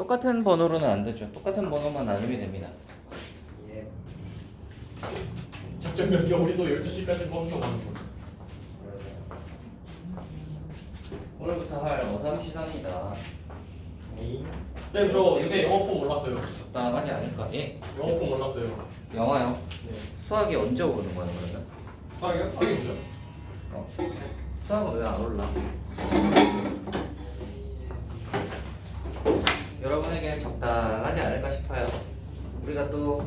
똑같은 번호로는 안 되죠. 똑같은 번호만 나누면 됩니다. 예. 작전명령 우리도 12시까지 멈춰가는 거. 오늘부터 할 어삼시상이다. 에이. 쌤, 저 요새 영어폼 올랐어요. 적당하지 않을까? 예? 영어폼 올랐어요. 영화요? 네. 수학이 언제 오르는 거야 그러면? 수학이요? 수학이 뭐죠? 어. 수학은 왜 안 올라? 여러분에게는 적당하지 않을까 싶어요. 우리가 또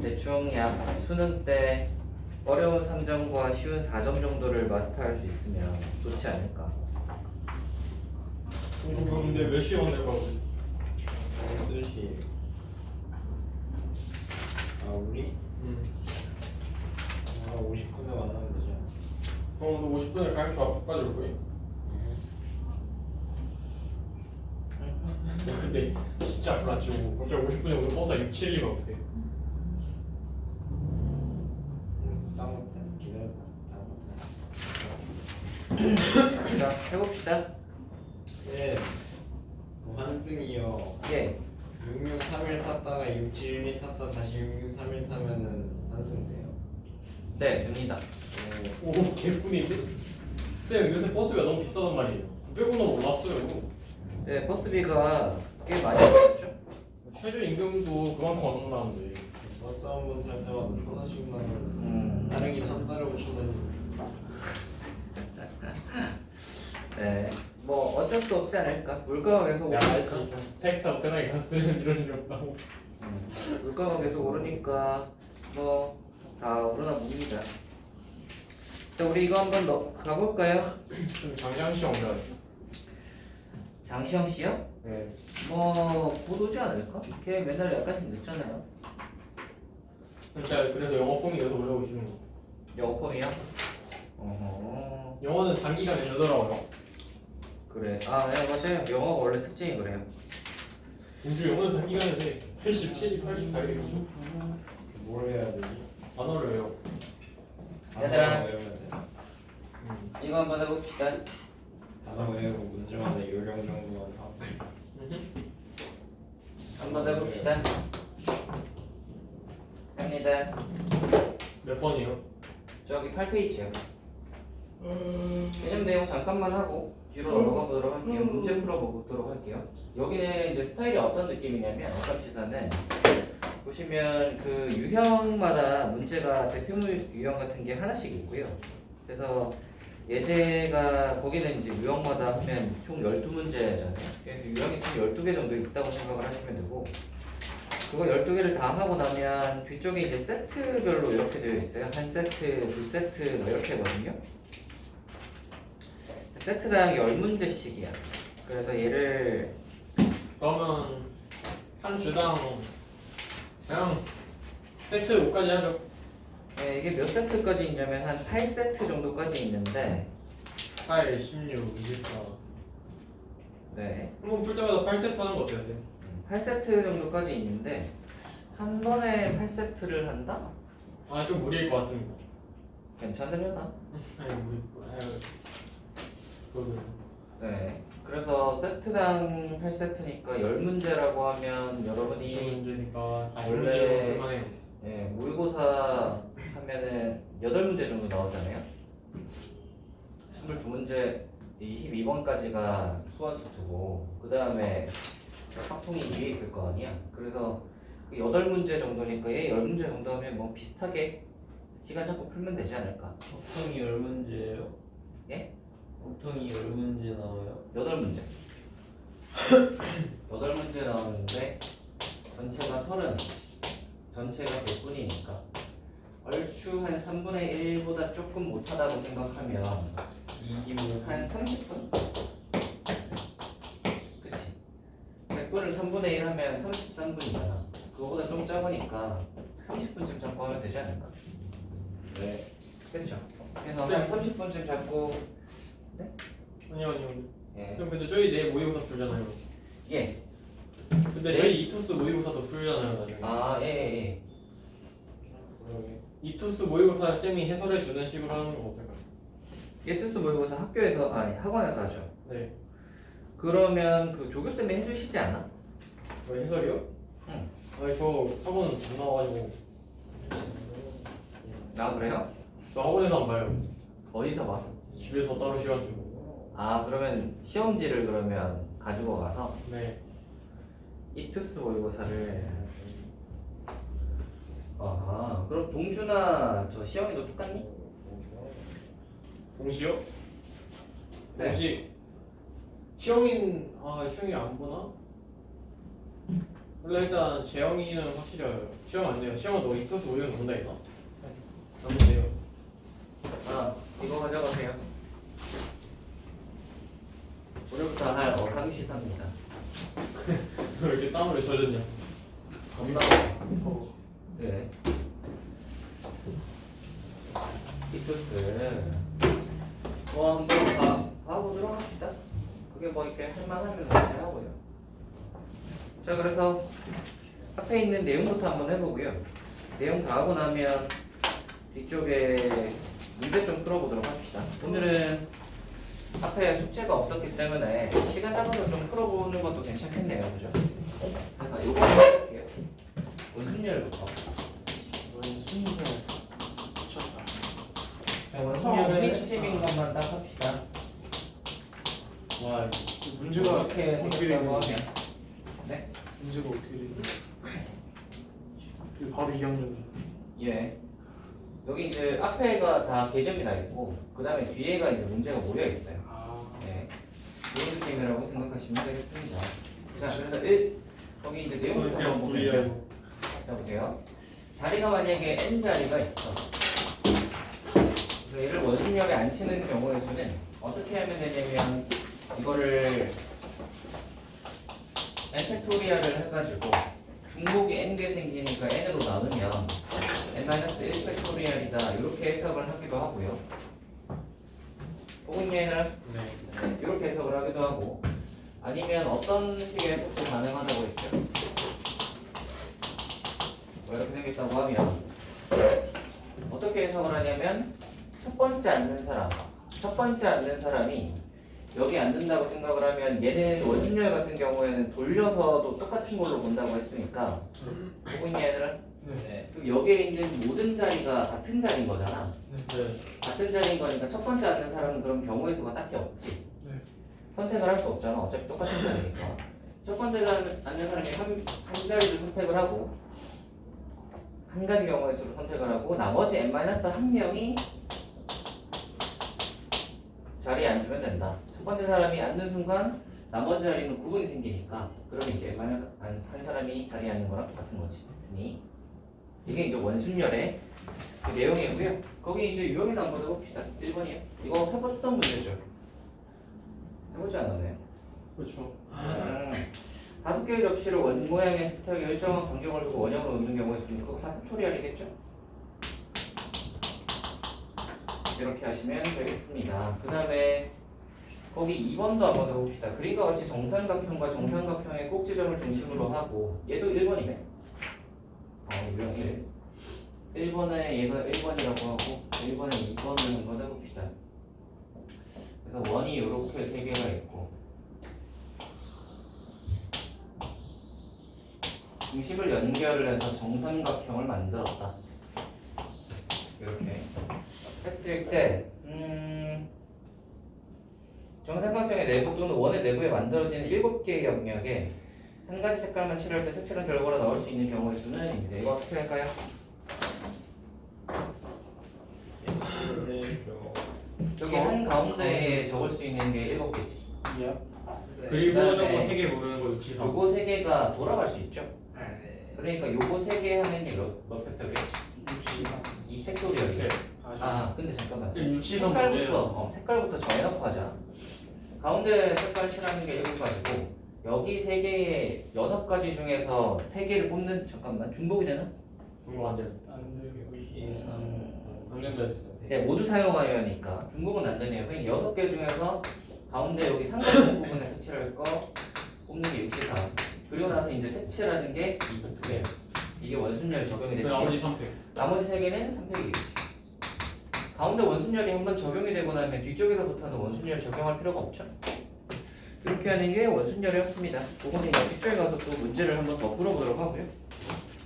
대충 약 수능 때 어려운 3점과 쉬운 4점 정도를 마스터할 수 있으면 좋지 않을까. 근데 몇 시에 만날 거야? 12시. 아, 우리? 아, 50분에 만나면 되죠. 너 50분에 가양초 앞까지 올 거야? 근데 진짜 불안치고 갑자기 50분에 오늘 버스가 6, 7이면 어떡해? 다음부터 기다려봐. 다음부터. 자, 해봅시다. 예. 뭐 한승이요. 예. 663일 탔다가 671일 탔다 다시 663일 타면은 한승 돼요. 네, 됩니다. 오, 개뿐인데? 쌤, 요새 버스가 너무 비싸단 말이에요. 900원으로 올랐어요. 네, 버스비가 꽤 많이 올랐죠. 최저임금도 그만큼 안 올랐는데. 버스 한 번 탈 때마다 1,000원씩 나면 다르긴 한 달에 5,000원. 네, 뭐 어쩔 수 없지 않을까. 물가가 계속 야, 오르니까. 알지. 텍스트하고 편하게 간 쓰는 이런 일이 없다고. 물가가 계속 오르니까 뭐 다 오르나 봅니다. 자, 우리 이거 한번 가볼까요? 좀 장장시험 오면. 장시영 씨요? 네. 뭐 곧 오지 않을까? 걔 맨날 약간씩 늦잖아요. 진짜 그래서 영어 폼이 계속 올라오시는 거. 영어펌이요? 어허. 영어는 단기간에 되더라고요. 그래. 아, 네, 맞아요. 영어가 원래 특징이 그래요. 우주 영어는 단기간에 돼. 87이 84일이죠. 뭘 해야 되지? 단어를 외워. 얘들아. 단어 외우면 돼. 이거 한번 해봅시다. 단어 외우고 문제마다 요령 정도만 하고. 한번 해봅시다. 합니다. 몇 번이요? 저기 8페이지요. 개념 내용 잠깐만 하고 뒤로 넘어가 보도록 할게요. 문제 풀어보도록 할게요. 여기는 이제 스타일이 어떤 느낌이냐면 어감시사는 보시면 그 유형마다 문제가 대표 유형 같은 게 하나씩 있고요. 그래서 예제가 거기는 이제 유형마다 하면 총 12문제잖아요. 그래서 유형이 총 12개 정도 있다고 생각을 하시면 되고 그거 12개를 다 하고 나면 뒤쪽에 이제 세트별로 이렇게 되어 있어요. 한 세트, 두 세트 뭐 이렇게거든요. 세트당 10문제씩이야. 그래서 얘를 그러면 한 주당 그냥 세트 5까지 하죠. 네, 이게 몇 세트까지 있냐면 한 8세트 정도까지 있는데 8, 16, 24. 네, 한번 풀 때마다 8세트 하는 거 어때요, 쌤? 8세트 정도까지 있는데 한 번에 8세트를 한다? 아, 좀 무리일 것 같습니다. 괜찮으려나? 아니, 무리. 아유. 저도. 네, 그래서 세트당 8세트니까 10문제라고 하면 여러분이 20문제니까 40문제로 원래 그만해요. 예, 모의고사 하면은 8문제 정도 나오잖아요. 22문제 22번까지가 수완수트고 그 다음에 확통이 위에 있을 거 아니야. 그래서 그 8문제 정도니까 얘 10문제 정도 하면 뭐 비슷하게 시간 잡고 풀면 되지 않을까. 보통이 10문제예요? 예? 보통이 10문제 나와요? 8문제 8문제 나오는데 전체가 30 전체가 100분이니까 얼추 한 3분의 1보다 조금 못하다고 생각하면 25분. 한 30분? 그치 100분을 3분의 1 하면 33분이잖아. 그거보다 좀 적으니까 30분쯤 잡고 하면 되지 않을까? 네. 그쵸? 그래서 네. 한 30분쯤 잡고 아니요. 예, 그럼 근데 저희 내일 모의고사 풀잖아요. 예. 근데 네? 저희 이투스 모의고사도 풀잖아요, 나중에. 아, 예. 그러게. 이투스 모의고사 쌤이 해설해 주는 식으로 하는 거 어떨까요? 예투스 모의고사 학교에서 아니 학원에서 하죠. 네. 그러면 그 조교쌤이 해주시지 않아? 뭐 해설이요? 응. 아니 저 학원 안 나와가지고. 아 그래요? 저 학원에서 안 봐요. 어디서 봐? 집에서 따로 시간 주고. 아 그러면 시험지를 그러면 가지고 가서 네. 이투스 모의고사를 아하 그럼 동준아 저 시험이도 똑같니? 동시요? 네. 동시. 시영이 안 보나? 원래 일단 재영이는 확실히 알아요. 시영 안 돼요. 시영은 너 이투스 오히려 본다니까. 안 돼요. 아 이거 가져가세요. 오늘부터 할 어삼시사입니다. 왜 이렇게 땀을 젖었냐? 겁나 네. 이투스 뭐 한번 봐보도록 합시다. 그게 뭐 이렇게 할만하면 같이 하고요. 자 그래서 앞에 있는 내용부터 한번 해보고요. 내용 다 하고 나면 뒤쪽에 문제 좀 풀어보도록 합시다. 오늘은 앞에 숙제가 없었기 때문에 시간 따가서 좀 풀어보는 것도 괜찮겠네요. 그죠? 그래서 요거 해볼게요. 원순열부터. 원순열 미쳤다. 원순열은 핵심인 것만 딱 합시다. 와, 문제가 이렇게 어떻게 생겼다고 되는 하면 네? 문제가 어떻게 되는 이거 바로 2학년. 예. 여기 이제 앞에가 다 개념이 다 있고 그 다음에 뒤에가 이제 문제가 모여 있어요. 아, 네. 이런 느낌이라고 생각하시면 되겠습니다. 자, 그래서 거기 이제 내용부터 그냥 한번 불리해요. 보면 자 보세요. 자리가 만약에 n 자리가 있어. 그래서 얘를 원순열에 안 치는 경우의 수는 어떻게 하면 되냐면 이거를 n 팩토리얼을 해가지고 중복이 n개 생기니까 n으로 나누면 n-1 팩토리얼이다 이렇게 해석을 하기도 하고요. 혹은 얘는 네. 이렇게 해석을 하기도 하고 아니면 어떤 식의 해석도 가능하다고 했죠. 뭐 이렇게 생겼다고 하면 어떻게 해석을 하냐면 첫 번째 앉는 사람이 여기 앉는다고 생각을 하면 얘는 원순열 같은 경우에는 돌려서도 똑같은 걸로 본다고 했으니까 혹은 얘는 네. 그럼 여기에 있는 모든 자리가 같은 자리인 거잖아. 네. 같은 자리인 거니까 첫 번째 앉는 사람은 그럼 경우의 수가 딱히 없지. 네. 선택을 할 수 없잖아. 어차피 똑같은 자리니까. 첫 번째 앉는 사람이 한 자리를 선택을 하고 한 가지 경우의 수를 선택을 하고 나머지 n-1명이 자리에 앉으면 된다. 첫 번째 사람이 앉는 순간 나머지 자리는 구분이 생기니까 그러면 이제 한 사람이 자리에 앉는 거랑 똑같은 거지. 이게 이제 원순열의 그 내용이고요. 거기 이제 유형이도 한번 해봅시다. 1번이요. 이거 해봤던 문제죠. 해보지 않았나요? 그렇죠. 5개의 접시를 원 모양의 식탁에 일정한 간격을 두고 원형으로 놓는 경우에 그거 팩토리얼이겠죠? 이렇게 하시면 되겠습니다. 그 다음에 거기 2번도 한번 해봅시다. 그림과 같이 정삼각형과 정삼각형의 꼭지점을 중심으로 하고 얘도 1번이네. 유형 1. 1번에 얘가 1번이라고 하고 1번에 2번을 한번 해봅시다. 그래서 원이 이렇게 3개가 있고 중심을 연결을 해서 정삼각형을 만들었다. 이렇게 했을 때 정삼각형의 내부 또는 원의 내부에 만들어지는 7개의 영역에 한 가지 색깔만 칠할 때 색칠한 결과로 나올 수 있는 경우의 수는 이거 어떻게 할까요? 여기 한 가운데에 적을 수 있는 게 7개지. 이야. 그리고 그다음에 저거 3개 모르는 거 6, 7, 3. 요거 3개가 돌아갈 수 있죠. 그러니까 요거 3개 하는 게 몇 팩토리얼? 2 팩토리얼이에요. 아 근데 잠깐만. 지금 6, 7, 3 색깔부터 정해놓고 하자. 가운데 색깔 칠하는 게 7가지고 여기 3개에 6가지 중에서 3개를 뽑는 잠깐만 중복이 되나? 중국 안 돼요. 안 돼요. 강년도 했어. 네, 모두 사용하여야 하니까 중복은 안 되네요. 그냥 6개 중에서 가운데 여기 삼각형 부분에 색칠할 거 뽑는 게 6, 7, 3. 그리고 나서 이제 색칠하는 게 2팩토리얼. 이게 원순열 적용이 됐지. 나머지 3팩. 나머지 3개는 3팩이겠지. 가운데 원순열이 한번 적용이 되고 나면 뒤쪽에서부터는 원순열 적용할 필요가 없죠. 그렇게 하는 게 원순열이었습니다. 그거는 옆쪽에 가서 또 문제를 한번 더 풀어보도록 하고요.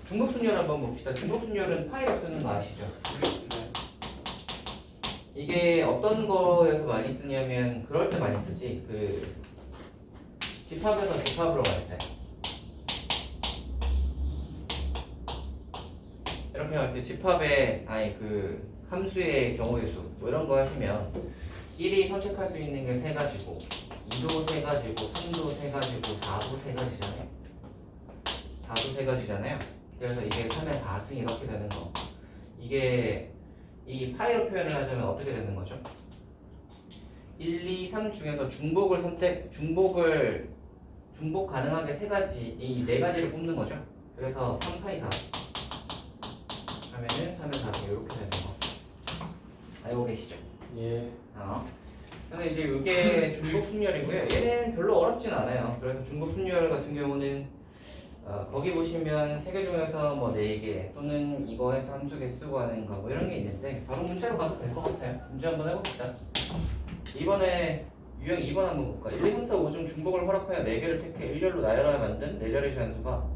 중복순열 한번 봅시다. 중복순열은 파이로 쓰는 거 아시죠? 네. 이게 어떤 거에서 많이 쓰냐면 그럴 때 많이 쓰지. 그 집합에서 집합으로 갈 때. 이렇게 할 때 집합에 아니 그 함수의 경우의 수 뭐 이런 거 하시면 1이 선택할 수 있는 게 세 가지고 2도 세 가지고 3도 세 가지고 4도 세 가지잖아요. 4도 세 가지잖아요. 그래서 이게 3의 4승 이렇게 되는 거. 이게 이 파이로 표현을 하자면 어떻게 되는 거죠? 1, 2, 3 중에서 중복 가능하게 세 가지, 이 네 가지를 뽑는 거죠. 그래서 3파이 4 하면은 3의 4승 이렇게 되는 거. 알고 계시죠? 예. 그래서 이제 이게 중복 순열이고요. 얘는 별로 어렵진 않아요. 그래서 중복 순열 같은 경우는 거기 보시면 세 개 중에서 뭐 4개 또는 이거 해서 함수 개 쓰고 하는 거 뭐 이런 게 있는데 바로 문제로 가도 될 것 같아요. 문제 한번 해봅시다. 이번에 유형 2번 한번 볼까? 1, 2, 3, 4, 5 중 중복을 허락하여 4개를 택해 일렬로 나열하여 만든 4자리 수한수가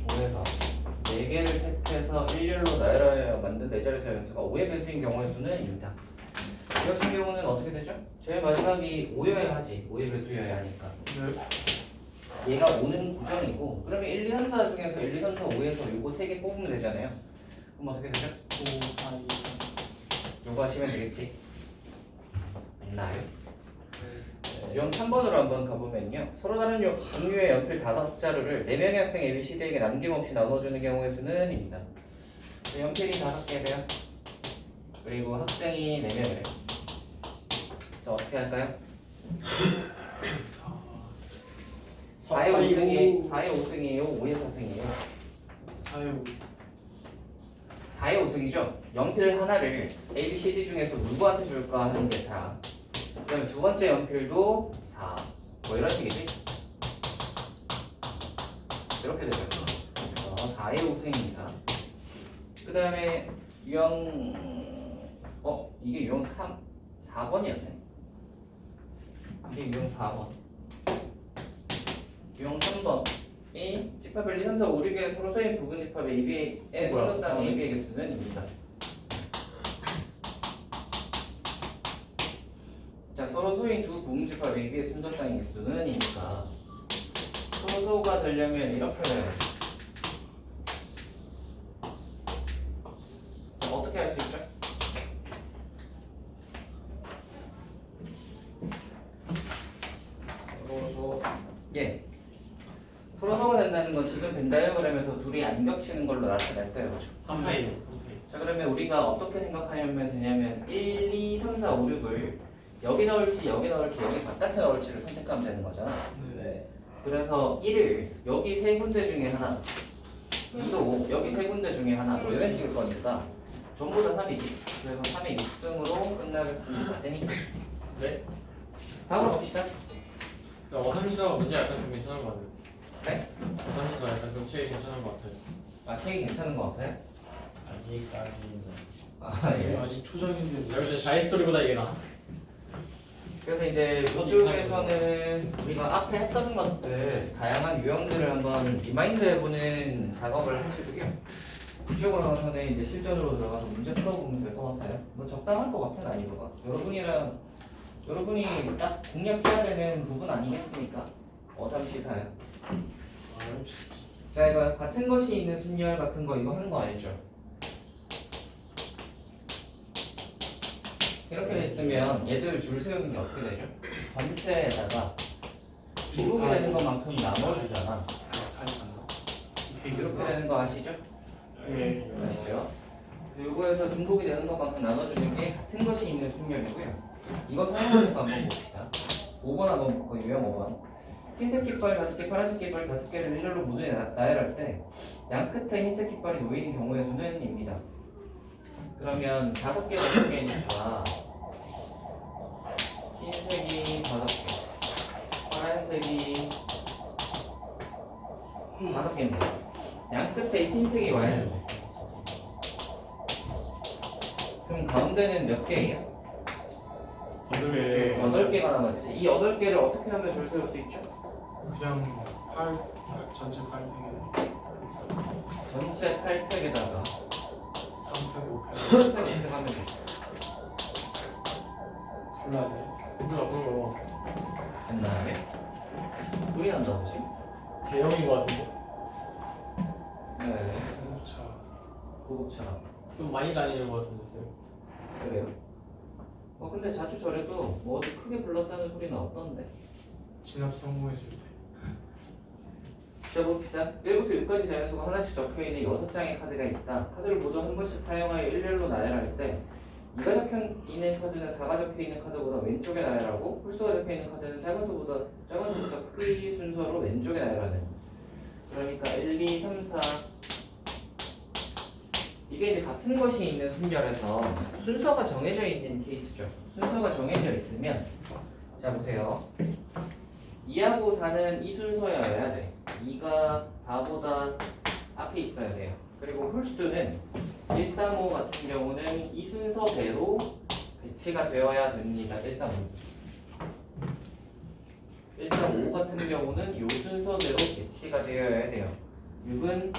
5에서 4개를 택해서 일렬로 나열하여 만든 4자리 수한수가 5의 배수인 경우의 수는 입니다. 이 같은 경우는 어떻게 되죠? 제일 마지막이 5여야 하지. 5의 배수여야 하니까. 얘가 5는 구정이고 그러면 1, 2, 3, 4 중에서 1, 2, 3, 4, 5에서 요거 3개 뽑으면 되잖아요. 그럼 어떻게 되죠? 5, 4, 2, 3. 요거 하시면 되겠지. 맞나요? 유형 3번으로 한번 가보면요. 서로 다른 종류의 연필 5자루를 4명의 학생 ABCD에게 남김없이 나눠주는 경우의 수는 입니다. 연필이 5개래요. 그리고 학생이 4명이래요. 자, 어떻게 할까요? 4의 5승이에요? 5의 4승이에요? 4의 5. 4의 5승이죠? 연필 하나를 A, B, C, D 중에서 누구한테 줄까 하는 게 다. 그다음에 두 번째 연필도 4. 뭐 이런 식이지? 이렇게 되죠. 그래서 4의 5승입니다. 그 다음에 유형 이게 유형 4번이었네. 이게 유형 4번. 유형 3번이 집합 1, 2, 3, 4, 5, 6의 서로 소인 부분 집합 AB의 선도상 AB의 개수는 입니다. 자, 서로 소인 두 부분 집합 AB의 순서상의 개수는 이니까 서로 소가 되려면 이렇게 해야지. 어떻게 할 수 있죠? 예. 서로 소가 된다는 건 지금 벤 다이어그램에서 둘이 안 겹치는 걸로 나타냈어요. 그렇죠? 3파이. 자, 그러면 우리가 어떻게 생각하면 되냐면 1, 2, 3, 4, 5, 6을 여기 넣을지 여기 넣을지 여기 바깥에 넣을지를 선택하면 되는 거잖아. 네. 그래서 1을 여기 세 군데 중에 하나 2도 여기 세 군데 중에 하나 뭐 이런 식일 거니까 전부 다 3이지. 그래서 3의 6승으로 끝나겠습니다. 재밌지? 네. 다음으로 갑시다. 원함시다가 문제 약간 좀 괜찮은 것 같아요. 네? 원함시다 약간 좀 책이 괜찮은 것 같아요. 아, 책이 괜찮은 것 같아요? 아직까지는. 아, 예. 아직 초장인데. 내가 볼때 자이스토리보다 이게 나. 그래서 이제 이쪽에서는 우리가 앞에 했던 것들 다양한 유형들을 한번 리마인드 해보는 작업을 하시고요. 이쪽으로 가서는 이제 실전으로 들어가서 문제 풀어보면 될 것 같아요. 뭐 적당할 것 같아요, 난이도가. 여러분이 딱 공략해야 되는 부분 아니겠습니까? 어삼시사요. 자, 이거 같은 것이 있는 순열 같은 거 이거 하는 거 아니죠? 이렇게 됐으면 얘들 줄 세우는 게 어떻게 되죠? 전체에다가 중복이 되는 것만큼 나눠주잖아. 이렇게 되는 거 아시죠? 예. 아시죠? 요거에서 중복이 되는 것만큼 나눠주는 게 같은 것이 있는 순열이고요. 이거 사용하는 거 한번 봅시다. 5번 한번 볼까요? 유형 5번. 흰색 깃발 5개, 파란색 깃발 5개를 일렬로 모두 나열할 때 양 끝에 흰색 깃발이 놓이는 경우의 수는 입니다. 그러면 5개, 5개니까 흰색이 5개, 파란색이 5개입니다. 양 끝에 흰색이 와야 되죠. 그럼 가운데는 몇 개예요? 8개. 8개가 남았지. 이 8개를 어떻게 하면 줄 세울 수 있죠? 그냥 전체 8팩에서 전체 8팩에다가 3팩, 5팩 8팩 하면 되죠. 불러야 이거 그거 됐나요? 소리 난다 보지? 대형인 것 같은데. 네. 중고차 고급차. 좀 많이 다니는 것 같은데. 그래요? 근데 자주 저래도 뭐 어디 크게 불렀다는 소리는 없던데. 진압 성공했을 때 자 봅시다. 1부터 6까지 자연수가 하나씩 적혀있는 6장의 카드가 있다. 카드를 모두 한 번씩 사용하여 일렬로 나열할 때 2가 적혀있는 카드는 4가 적혀있는 카드보다 왼쪽에 나열하고 홀수가 적혀있는 카드는 작은 수보다 크기 순서로 왼쪽에 나열하는. 그러니까 1, 2, 3, 4 이게 이제 같은 것이 있는 순열에서 순서가 정해져 있는 케이스죠. 순서가 정해져 있으면 자 보세요. 2하고 4는 이 순서여야 돼. 2가 4보다 앞에 있어야 돼요. 그리고 홀수는 1, 3, 5 같은 경우는 이 순서대로 배치가 되어야 됩니다. 1, 3, 5. 1, 3, 5 같은 경우는 이 순서대로 배치가 되어야 돼요. 6은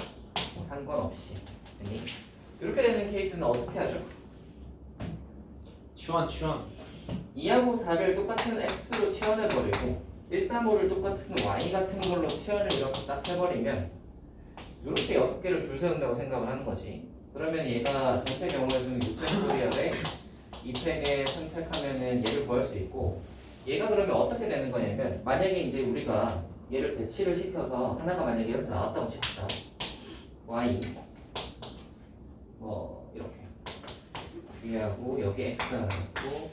뭐 상관없이. 아니, 이렇게 되는 케이스는 어떻게 하죠? 취한. 2하고 4를 똑같은 x로 치환해버리고 1, 3, 5를 똑같은 y 같은 걸로 치환을 이렇게 딱 해버리면 이렇게 6개를 줄 세운다고 생각을 하는 거지. 그러면 얘가 전체 경우에서는 6팩 코리아에 2팩에 3팩 하면은 얘를 구할 수 있고 얘가 그러면 어떻게 되는 거냐면 만약에 이제 우리가 얘를 배치를 시켜서 하나가 만약에 이렇게 나왔다고 칩시다. y 뭐 이렇게 위하고 여기 x가 하나 있고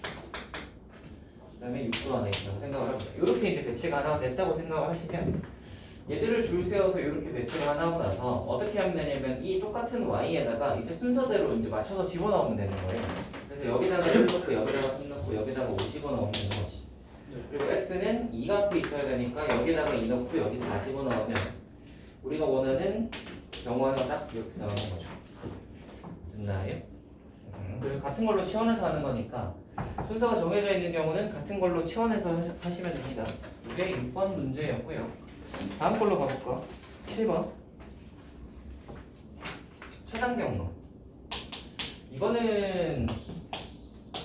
그 다음에 6도 하나 있다고 생각을 합니다. 이렇게 이제 배치가 하나가 됐다고 생각을 하시면 얘들을 줄 세워서 이렇게 배치를 하나 하고 나서 어떻게 하면 되냐면 이 똑같은 y에다가 이제 순서대로 이제 맞춰서 집어넣으면 되는 거예요. 그래서 여기다가 1 넣고 여기다가 3 넣고 여기다가 5 집어넣으면 되는 거지. 그리고 x는 2가 앞에 있어야 되니까 여기다가 2 넣고 여기 4 집어넣으면 우리가 원하는 경우 하나 딱 이렇게 나오는 거죠. 됐나요? 그리고 같은 걸로 치환해서 하는 거니까 순서가 정해져 있는 경우는 같은 걸로 치환해서 하시면 됩니다. 이게 6번 문제였고요. 다음 걸로 가볼까? 7번 최단 경로. 이거는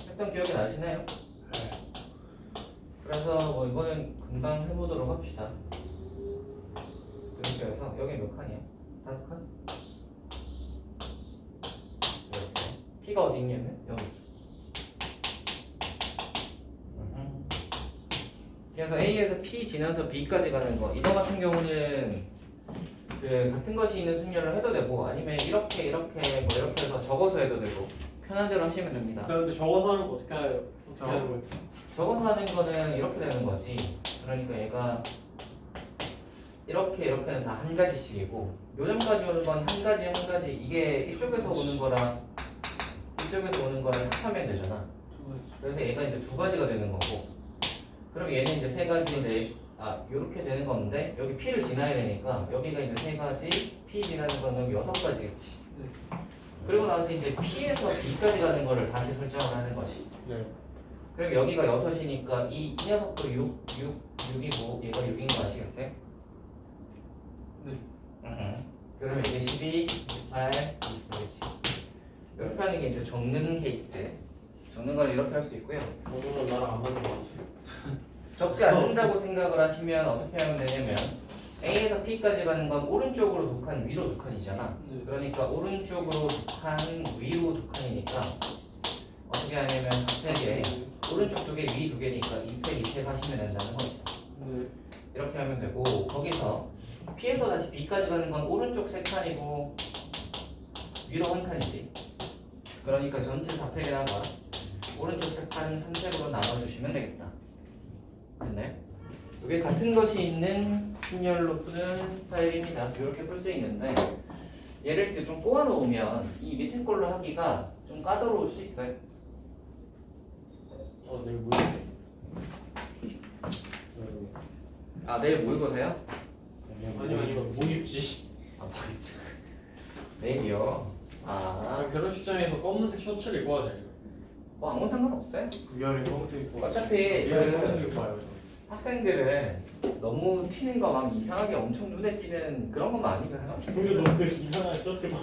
했던 기억이 나시나요? 그래서 뭐 이거는 금방 해보도록 합시다. 이렇게 해서 여기 몇 칸이야? 5칸? 이렇게. P가 어디 있냐면 여기. 그래서 A에서 P 지나서 B까지 가는 거. 이거 같은 경우는 그 같은 것이 있는 순열을 해도 되고 아니면 이렇게 뭐 이렇게 해서 적어서 해도 되고 편한 대로 하시면 됩니다. 근데 적어서 하는 거 어떻게 하는 거야? 적어서 하는 거는 이렇게 되는 거지. 그러니까 얘가 이렇게는 다 한 가지씩이고 요점까지 오는 건 한 가지 이게 이쪽에서 오는 거랑 이쪽에서 오는 거랑 합하면 되잖아. 그래서 얘가 이제 2가지가 되는 거고 그럼 얘는 이제 3가지인데 요렇게 되는 건데 여기 P를 지나야 되니까 여기가 이제 3가지 P 지나는 거는 6가지겠지. 그리고 나서 이제 P에서 B까지 가는 거를 다시 설정을 하는 것이. 네. 그럼 여기가 6이니까 이 녀석도 6이고 얘가 6인 거 아시겠어요? 네. 그러면 이게 12, 18, 20, 이렇게 하는 게 이제 적는 케이스. 적는 걸 이렇게 할 수 있고요. 저는 나랑 안 맞는 것 같아. 적지 않는다고 생각을 하시면 어떻게 하면 되냐면 A에서 P까지 가는 건 오른쪽으로 2칸, 위로 2칸이잖아. 네. 그러니까 오른쪽으로 2칸, 위로 2칸이니까 어떻게 하냐면 3개, 오른쪽 2개, 위 2개니까 2팩, 2팩 하시면 된다는 거죠. 네. 이렇게 하면 되고 거기서 P에서 다시 B까지 가는 건 오른쪽 3칸이고 위로 1칸이지. 그러니까 전체 4팩에다가 오른쪽 3칸 3팩으로 나눠주시면 되겠다. 됐나요? 이게 같은 것이 있는 순열로 푸는 스타일입니다. 이렇게 풀 수 있는데 얘를 이렇게 좀 꼬아놓으면 이 밑에 걸로 하기가 좀 까다로울 수 있어요. 내일 모이지. 내일 모의고사요? 아니요 모입지. 내일이요? 결혼식장에서 검은색 셔츠를 입고 하자. 뭐 아무 상관없어요. 위아래 검색 있고. 어차피 얘가 그 검은색이 봐요. 학생들은 너무 튀는 거 막 이상하게 엄청 눈에 띄는 그런 것만 아니면 근데 너그 이상한 셔츠만.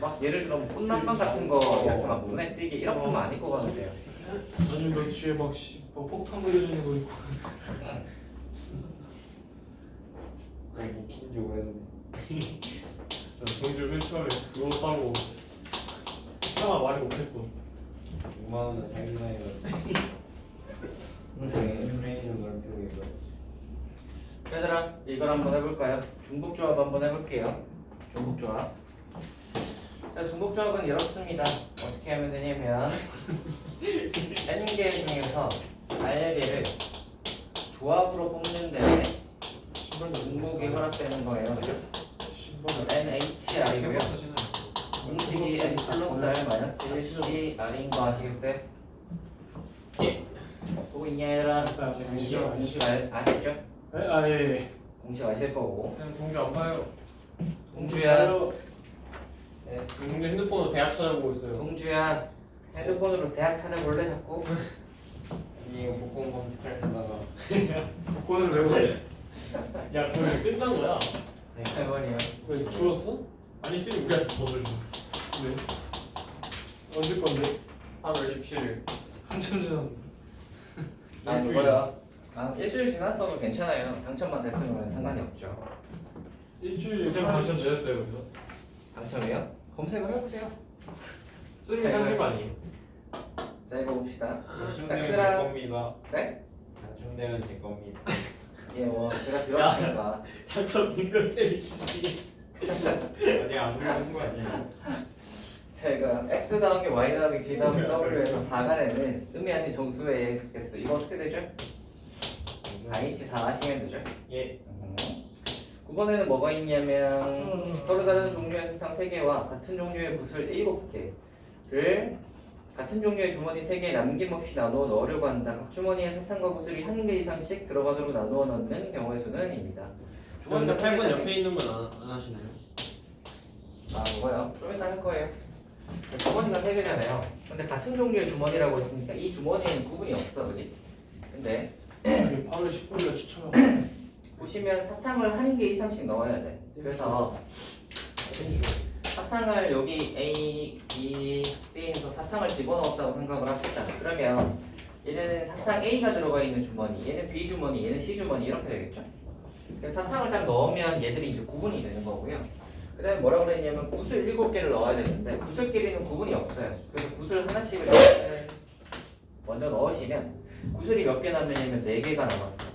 막 예를 들어 뭐 꽃난방 같은 거 이렇게 막 눈에 띄게 이렇게만 안 입고 가면 돼요. 아니면 너 뒤에 막 폭탄 걸려지는 거 있고. 웃긴 지 오래됐네. 동주 맨 처음에 그거 사고 차마 말이 못했어. 5만 원은 자기 나이가 프레임을 넓히고 이거. 얘들아 이걸 한번 해볼까요? 중복조합 한번 해볼게요. 중복조합. 자 중복조합은 이렇습니다. 어떻게 하면 되냐면 n개 중에서 4개를 조합으로 뽑는데 중복이 허락되는 거예요. 그죠? NHR이고요. 공식이 n 플러스 r 마이너스 1c r인 거 아시겠어요? 예. 보고 있냐 얘들아? 아직 공식 아시죠? 예. 공식 아실 거고. 그냥 동주 안 봐요. 동주야. 네. 동주 핸드폰으로 대학 찾아보고 있어요. 동주야. 핸드폰으로 대학 찾아볼래 자꾸? 이거 복권 검색하려다가 복권을 왜 그래? 야 그거 끝난 거야. 네, 8번이요. 왜 주웠어? 아니 쌤이 우리한테 돈을 줬어. 네. 언제 건데? 8월 17일. 한참 전. 난 이거야. 난 일주일 지났어도 괜찮아요. 당첨만 됐으면 상관이 없죠. 일주일 그냥 당첨되셨어요 그래서? 당첨이요? 검색을 해보세요. 쌤이 사실 거 아니에요? 자 이거 봅시다. 당첨되면 제 엑스랑 겁니다. 네? 당첨되면 제 겁니다. 예, 뭐 제가 들었으니까. 당첨 딩글 쌤이 주시. 아직 안 물어본 거 아니에요? 제가 x 더하기 y 더하기 g 더하기 w에서 4가 되는 의미하는 정수의 개수 이거 어떻게 되죠? 4인치 4 하시면 되죠? 예. 9번에는 뭐가 있냐면 서로 다른 종류의 석탄 3개와 같은 종류의 붓을 7개를 같은 종류의 주머니 3개에 남김없이 나누어 넣으려고 한다. 각 주머니에 석탄과 구슬이 1개 이상씩 들어가도록 나누어 넣는 경우의 수는 입니다. 근데 주머니가 8번 3개 옆에 있는 건 안 하시나요? 아 이거요? 좀 이따 할 거예요. 주머니가 3개잖아요. 근데 같은 종류의 주머니라고 했으니까 이 주머니에는 구분이 없어, 그지? 근데 8월 19일에 추첨하고. 보시면 사탕을 1개 이상씩 넣어야 돼. 그래서 사탕을 여기 A, B, C에서 사탕을 집어넣었다고 생각을 합시다. 그러면 얘는 사탕 A가 들어가 있는 주머니, 얘는 B 주머니, 얘는 C 주머니 이렇게 되겠죠? 그래서 사탕을 딱 넣으면 얘들이 이제 구분이 되는 거고요. 그 다음에 뭐라고 그랬냐면 붓을 7개를 넣어야 되는데 붓을끼리는 구분이 없어요. 그래서 붓을 하나씩을 먼저 넣으시면 붓을이 몇 개 남냐면 4개가 남았어요.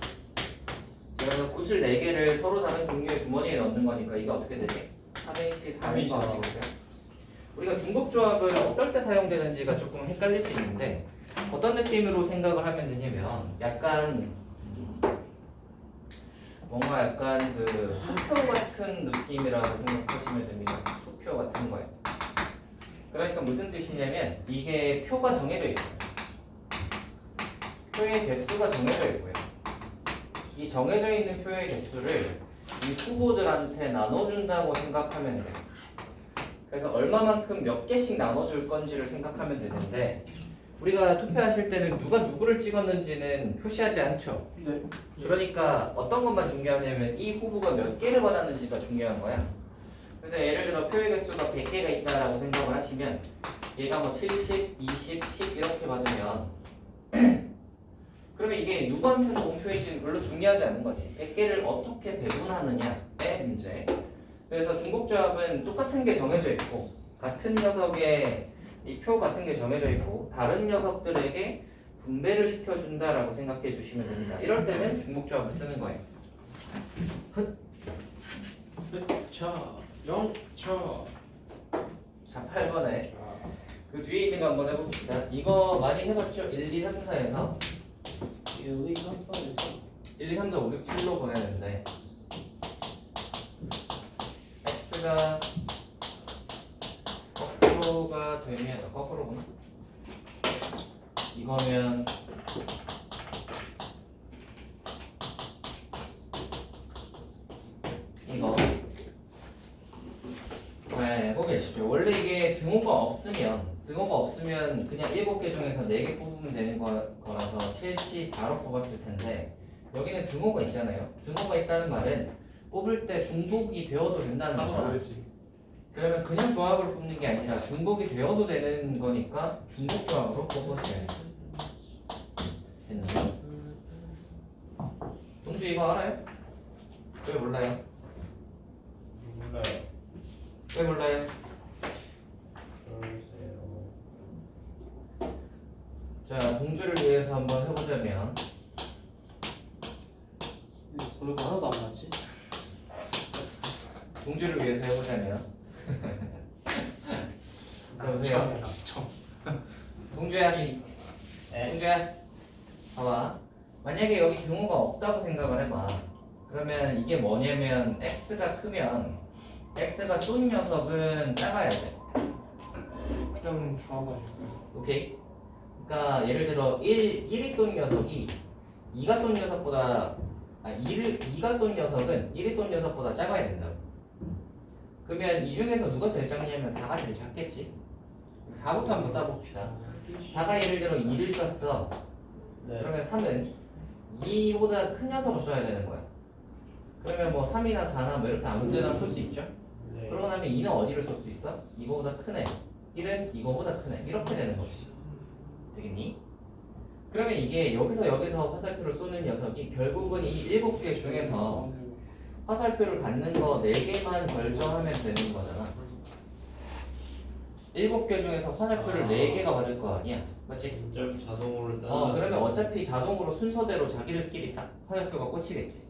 그래서 붓을 4개를 서로 다른 종류의 주머니에 넣는 거니까 이게 어떻게 되지? 3H, 4H 아시겠어요? 우리가 중복조합을 어떨 때 사용되는지가 조금 헷갈릴 수 있는데 어떤 느낌으로 생각을 하면 되냐면 약간 뭔가 약간 그 투표 같은 느낌이라고 생각하시면 됩니다. 투표 같은 거예요. 그러니까 무슨 뜻이냐면 이게 표가 정해져 있어요. 표의 개수가 정해져 있고요. 이 정해져 있는 표의 개수를 이 후보들한테 나눠준다고 생각하면 돼요. 그래서 얼마만큼 몇 개씩 나눠줄 건지를 생각하면 되는데 우리가 투표하실 때는 누가 누구를 찍었는지는 표시하지 않죠. 네. 그러니까 어떤 것만 중요하냐면 이 후보가 몇 개를 받았는지가 중요한 거야. 그래서 예를 들어 표의 개수가 100개가 있다라고 생각을 하시면 얘가 뭐 70, 20, 10 이렇게 받으면 그러면 이게 누구한테서 온 표인지는 별로 중요하지 않은 거지. 100개를 어떻게 배분하느냐의 문제. 그래서 중복조합은 똑같은 게 정해져 있고 같은 녀석의 이 표 같은 게 정해져 있고 다른 녀석들에게 분배를 시켜준다라고 생각해 주시면 됩니다. 이럴 때는 중복조합을 쓰는 거예요. 차, 영차. 자, 8번에 그 뒤에 있는 거 한번 해봅시다. 이거 많이 해봤죠? 1, 2, 3, 4에서 1, 2, 3, 4에서 1, 2, 3, 4, 5, 6, 7로 보내는데 x가 거꾸로가 되면 거꾸로구나. 이거면 이거 잘 알고 계시죠? 원래 이게 등호가 없으면 등호가 없으면 그냥 7개 중에서 4개 뽑으면 되는 거라서 7C 4로 뽑았을 텐데 여기는 등호가 있잖아요. 등호가 있다는 말은 뽑을 때 중복이 되어도 된다는 단어가 거잖아. 되지. 그러면 그냥 조합으로 뽑는 게 아니라 중복이 되어도 되는 거니까 중복 조합으로 뽑으셔야 돼. 됐나요? 동주 이거 알아요? 왜 몰라요? 몰라요. 왜 몰라요? 글쎄요. 자, 동주를 위해서 한번 해보자면 번호가 하나도 안 맞지? 동주를 위해서 해보자면 여보세요? 낙청. 동주야, 동주야, 봐봐. 만약에 여기 등호가 없다고 생각을 해봐. 그러면 이게 뭐냐면 x가 크면 x가 쏜 녀석은 작아야 돼. 그냥 조합 아닐까요? 오케이? 그러니까 예를 들어 1이 쏜 녀석이 2가 쏜 녀석보다 2가 쏜 녀석은 1이 쏜 녀석보다 작아야 된다. 그러면 이 중에서 누가 제일 작냐면 4가 제일 작겠지? 4부터 한번 써봅시다. 4가 예를 들어 2를 썼어. 네. 그러면 3은 2보다 큰 녀석을 써야 되는 거야. 그러면 뭐 3이나 4나 뭐 이렇게 아무 데나 쓸 수 있죠? 네. 그러고 나면 2는 어디를 쓸 수 있어? 이거보다 큰 애. 1은 이거보다 큰 애. 이렇게 되는 거지. 되겠니? 그러면 이게 여기서 화살표를 쏘는 녀석이 결국은 이 7개 중에서 화살표를 받는 거 4개만 결정하면 되는 거잖아. 7개 중에서 화살표를 4개가 받을 거 아니야. 맞지? 진짜 자동으로 그러면 어차피 자동으로 순서대로 자기들끼리 딱 화살표가 꽂히겠지.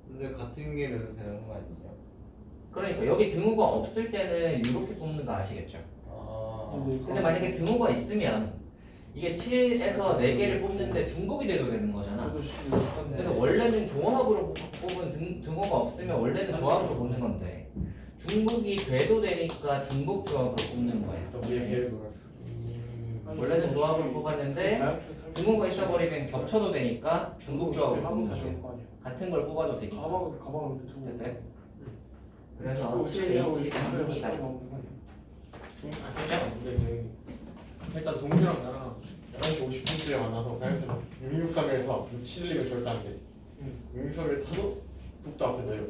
근데 같은 게 돼도 되는 거 아니에요? 그러니까 여기 등호가 없을 때는 이렇게 뽑는 거 아시겠죠? 근데 만약에 등호가 있으면 이게 7에서 4개를 뽑는데 중복이 돼도 되는 거잖아. 그래서 원래는 조합으로 뽑은 등호가 없으면 원래는 조합으로 뽑는 건데 중복이 돼도 되니까 중복 조합으로 뽑는 거야. 원래는 조합으로 뽑았는데 등호가 있어버리면 겹쳐도 되니까 중복 조합으로 뽑는 거지. 같은 걸 뽑아도 되니까. 가방을 두고 됐어요? 그래서 7H 갑니다. 근데 일단 동주랑 나랑 11시 50분쯤에 만나서 가연스는 663에서 671이면 절대 안 돼. 663을 타도 북도 앞에 내려.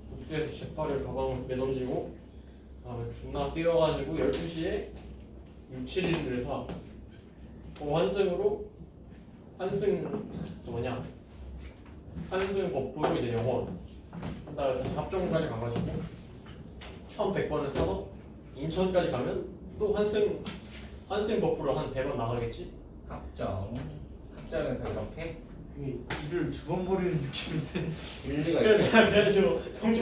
북도에서 jet발을 가방 내던지고 그다음에 존나 뛰어가지고 12시에 671을 타. 환승으로 환승 뭐냐 환승 버프로 이제 영원. 그다음에 다시 합정까지 가가지고 1100번을 타서 인천까지 가면 또 환승 버프로 한 100원 나가겠지? 합정에서 이렇게 이게 일을 2번 버리는 느낌인데. 일리가 그래 있고 내가 그래가지고 동주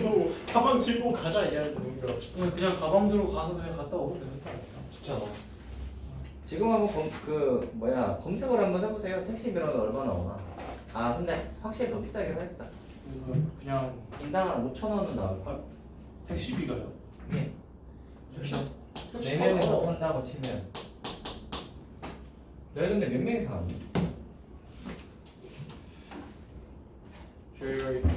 가방 들고 가자 이래가지고 동주가 그냥 가방 들고 가서 그냥 갔다 오면 되는 거 아닐까? 귀찮아. 지금 한번 검색을 한번 해보세요. 택시비로는 얼마 나오나? 근데 확실히 더 비싸긴 하겠다. 그래서 그냥 인당 한 5,000원은 나올걸? 택시비가요. 예. 역시 4명이서 탄다고 치면 너희 근데 몇 명이서 가니? 저희가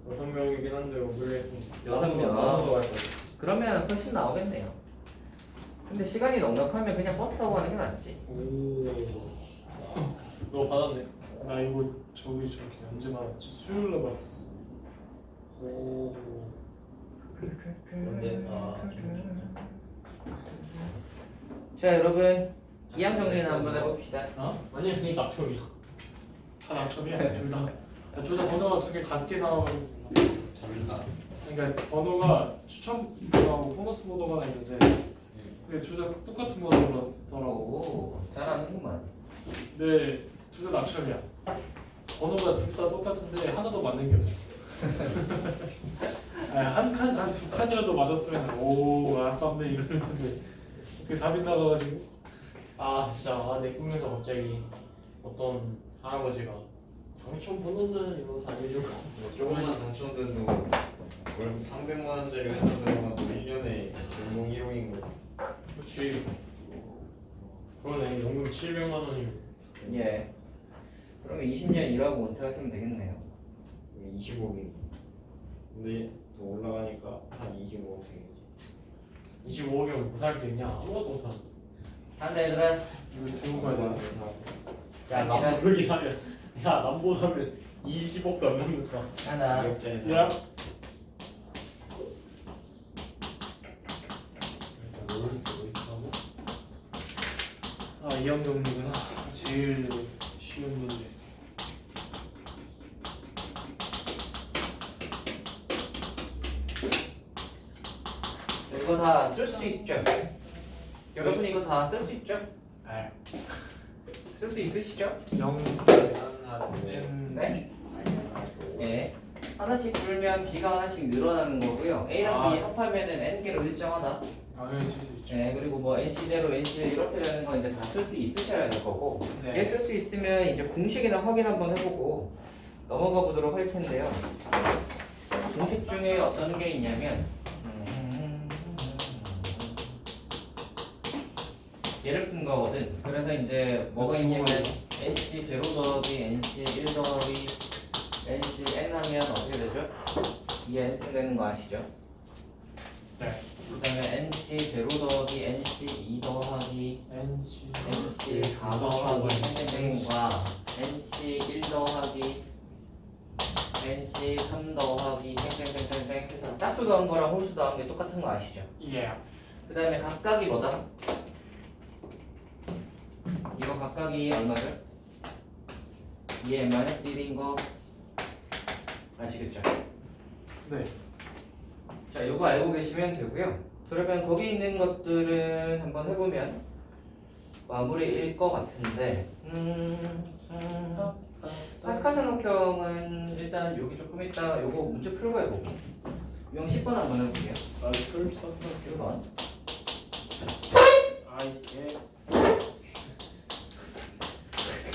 6명이긴 한데 오늘에 6명. 나눠서 갈 거예요. 그러면 훨씬 나오겠네요. 근데 시간이 넉넉하면 그냥 버스 타고 가는 게 낫지. 너 받았네. 나 이거 저기 언제 받았지? 수요일에 받았어. 근데 자 여러분 이항 정리는 한번 해봅시다. 아니야 그냥 낙초이야. 다 낙점이야. 둘 다 번호가 2개 같게 나와가지고. 다르다. 그러니까 번호가 추천 번호하고 보너스 번호가 하나 있는데 그게 둘 다 똑같은 번호더라고. 오 잘하는구만. 근데 둘 다 낙점이야. 번호가 둘 다 똑같은데 하나도 맞는 게 없어. 한 두 칸이라도 맞았으면 오 아깝네 이럴 텐데 어떻게 답이 나가가지고. 진짜 내 꿈에서 갑자기 어떤 할아버지가 당첨 번호는 이거 알려주고 조금만 당첨돼도 월급 300만 원짜리 회사 들어가도 1년에 연봉 1억인 거. 그렇지. 그러네 연금 700만 원이면. 예. 그러면 20년 일하고 은퇴하시면 되겠네요. 25억. 근데 더 올라가니까 한 25억 되겠지. 25억이면 뭐 살 수 있냐? 아무것도 못 사. 한다 얘들아. 이거 좋은 거야 내가. 자, 람보르기 하면 야 람보 사면 20억도 안 넘는다. 하나. 기업자에서 야. 아 이형 정도구나. 제일 쉬운 문제. 이거 다 쓸 수 있죠? 여러분 이거 다 쓸 수 있죠? 알. 쓸 수 있으시죠? 0 하는데 N 네. 예. 하나씩 줄면 B가 하나씩 늘어나는 거고요. A랑 아. B 합하면은 N개로 일정하다. 당연히 쓸 수 있죠. 네, 그리고 뭐 NC0, NC1 이렇게 되는 건 이제 다 쓸 수 있으셔야 될 거고. 네. 얘 쓸 수 있으면 이제 공식이나 확인 한번 해보고 넘어가 보도록 할 텐데요. 공식 중에 어떤 게 있냐면 얘를 푼 거거든. 그래서 이제 뭐가 있냐면 NC0 더하기 NC1 더하기 NCN 하면 어떻게 되죠? 이 N승 되는 거 아시죠? 네. 그 다음에 NC0 더하기 NC2 더하기 NC NC4 더하기 땡땡땡과 NC1 더하기 NC3 더하기 땡땡땡땡땡 해서 짝수 더한 거랑 홀수 더한 게 똑같은 거 아시죠? 예. 그 다음에 각각이 뭐다? 이거 각각이 얼마죠? 2의 -1인 거 아시겠죠? 네. 자, 요거 알고 계시면 되고요. 그러면 거기 있는 것들은 한번 해보면 마무리일 것 같은데 파스칼 삼각형은 일단 여기 조금 있다 요거 문제 풀고 해보고 유형 10번 한번 해볼게요. 나풀 썼다. 1번 아이 개.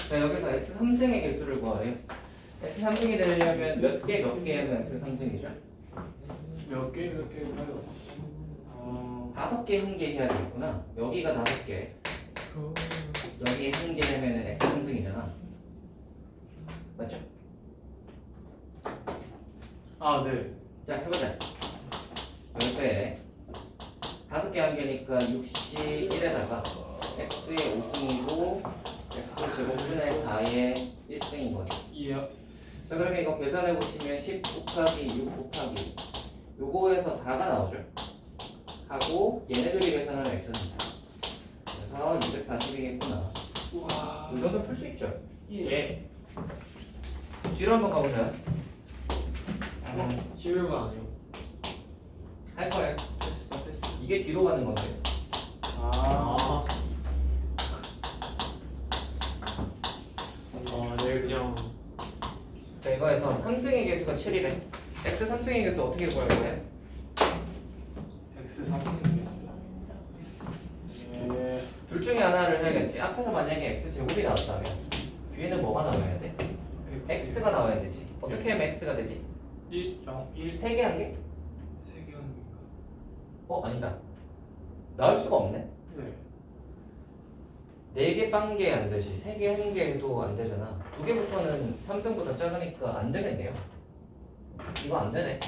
자, 여기서 x 3승의 개수를 구하래요. x 3승이 되려면 몇 개 하면 x 3승이죠? 몇 개일까요? 5개, 1개 해야 되겠구나. 여기가 5개, 여기 1개 되면 x 3승이잖아. 맞죠? 아 네. 자, 해보자. 10배 5개 한 개니까 61에다가 x의 5승이고 x 제곱분의 4의 1승인 거죠. 예. 자, 그러면 이거 계산해 보시면 10 곱하기 6 곱하기 요거에서 4가 나오죠. 하고 얘네들이 계산하면 x는 4. 그래서 240이겠구나. 우와. 이 정도 풀 수 있죠. 예. 뒤로 한번 가보자. 11번 아니요. 할 거예요. 됐어. 이게 뒤로 가는 건데. 아. 네 그냥 자, 이거에서 3승의 개수가 7이래. x 3승의 개수 어떻게 구할 거예요? X 3승이겠습니다. 예. 둘 중에 하나를 해야겠지. 앞에서 만약에 x 제곱이 나왔다면 뒤에는 뭐가 나와야 돼? x가 나와야 되지. 어떻게 하면 x가 되지? 1 0 1 3개 한 개? 3개 하는 건가? 아니다. 나올 수가 없네. 네. 4개 빵개 안 되지. 3개, 1개 해도 안 되잖아. 2개부터는 3승보다 작으니까 안 되겠네요. 이거 안 되네.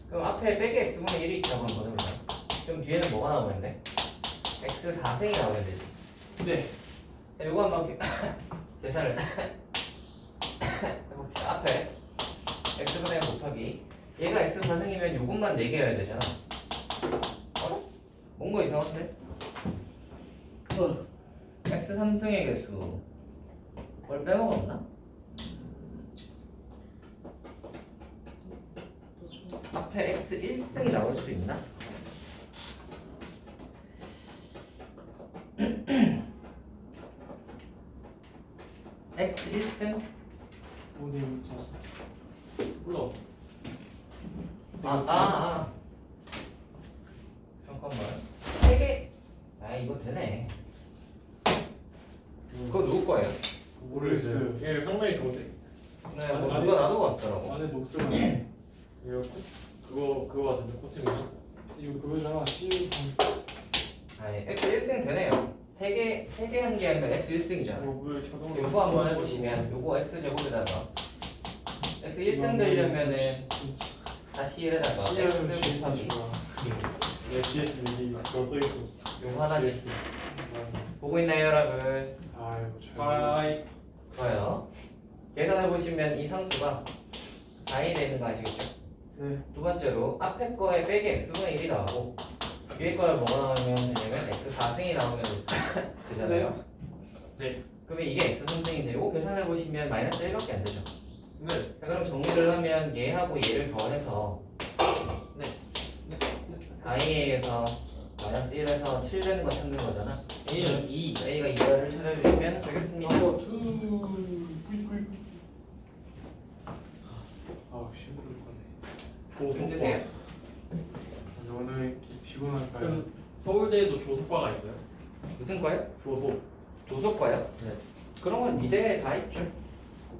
그럼 앞에 빼기 x분의 1이 있다고 한번 해보자. 그럼 뒤에는 뭐가 나오면 돼? x 4승이 나와야 되지. 네. 자, 요거 한번 계산을 해봅시다. 앞에 x분의 1 곱하기 얘가 x 4승이면 요것만 4개 해야 되잖아. 어? 뭔가 이상한데? x 3승의 개수 뭘 빼먹었나? 앞에 x 1승이 나올 수 있나? x 1승? 오늘 몰라. 잠깐만 3개? 아 이거 되네. 그거 누구 거예요? 모르겠어요. 얘 상당히 좋은데. 네, 뭐 아니, 누가 놔두고 왔더라고. 안에 녹색은 그거 같은데 코팅이. 이거 그거잖아. C3. 아니 x 1승 되네요. 3개 한 개 하면 x 1승이잖아. 물 자동으로. 요거 한번 해보시면 요거 x 제곱에다가 x 1승 되려면은 다시 1에다가 x 곱하기 네, GS 미리 그거 써있고. 요 하나지. 보고 있나요, 여러분? 아이고 잘 하이. 좋아요. 계산해 보시면 이 상수가 4이 되는 거 아시겠죠? 네. 두 번째로 앞에 거에 빼기 x분의 1이 나오고 뒤에 거에 뭐가 나오면 되냐면 x 4승이 나오면 되잖아요. 네. 그러면 이게 x 3승인데 이거 계산해 보시면 마이너스 1밖에 안 되죠. 네. 자, 그럼 정리를 하면 얘하고 얘를 더해서 네. 4a에서 마이너스 1에서 7 되는 거 찾는 거잖아. A는 2. a가 2를 찾아주시면 되겠습니다. 아우 힘들 거네. 힘드세요? 아니, 오늘 피곤할까요? 그 서울대에도 조속과가 있어요? 무슨 과요? 조속. 조속과요? 네. 그런 건 미대에 다 있죠.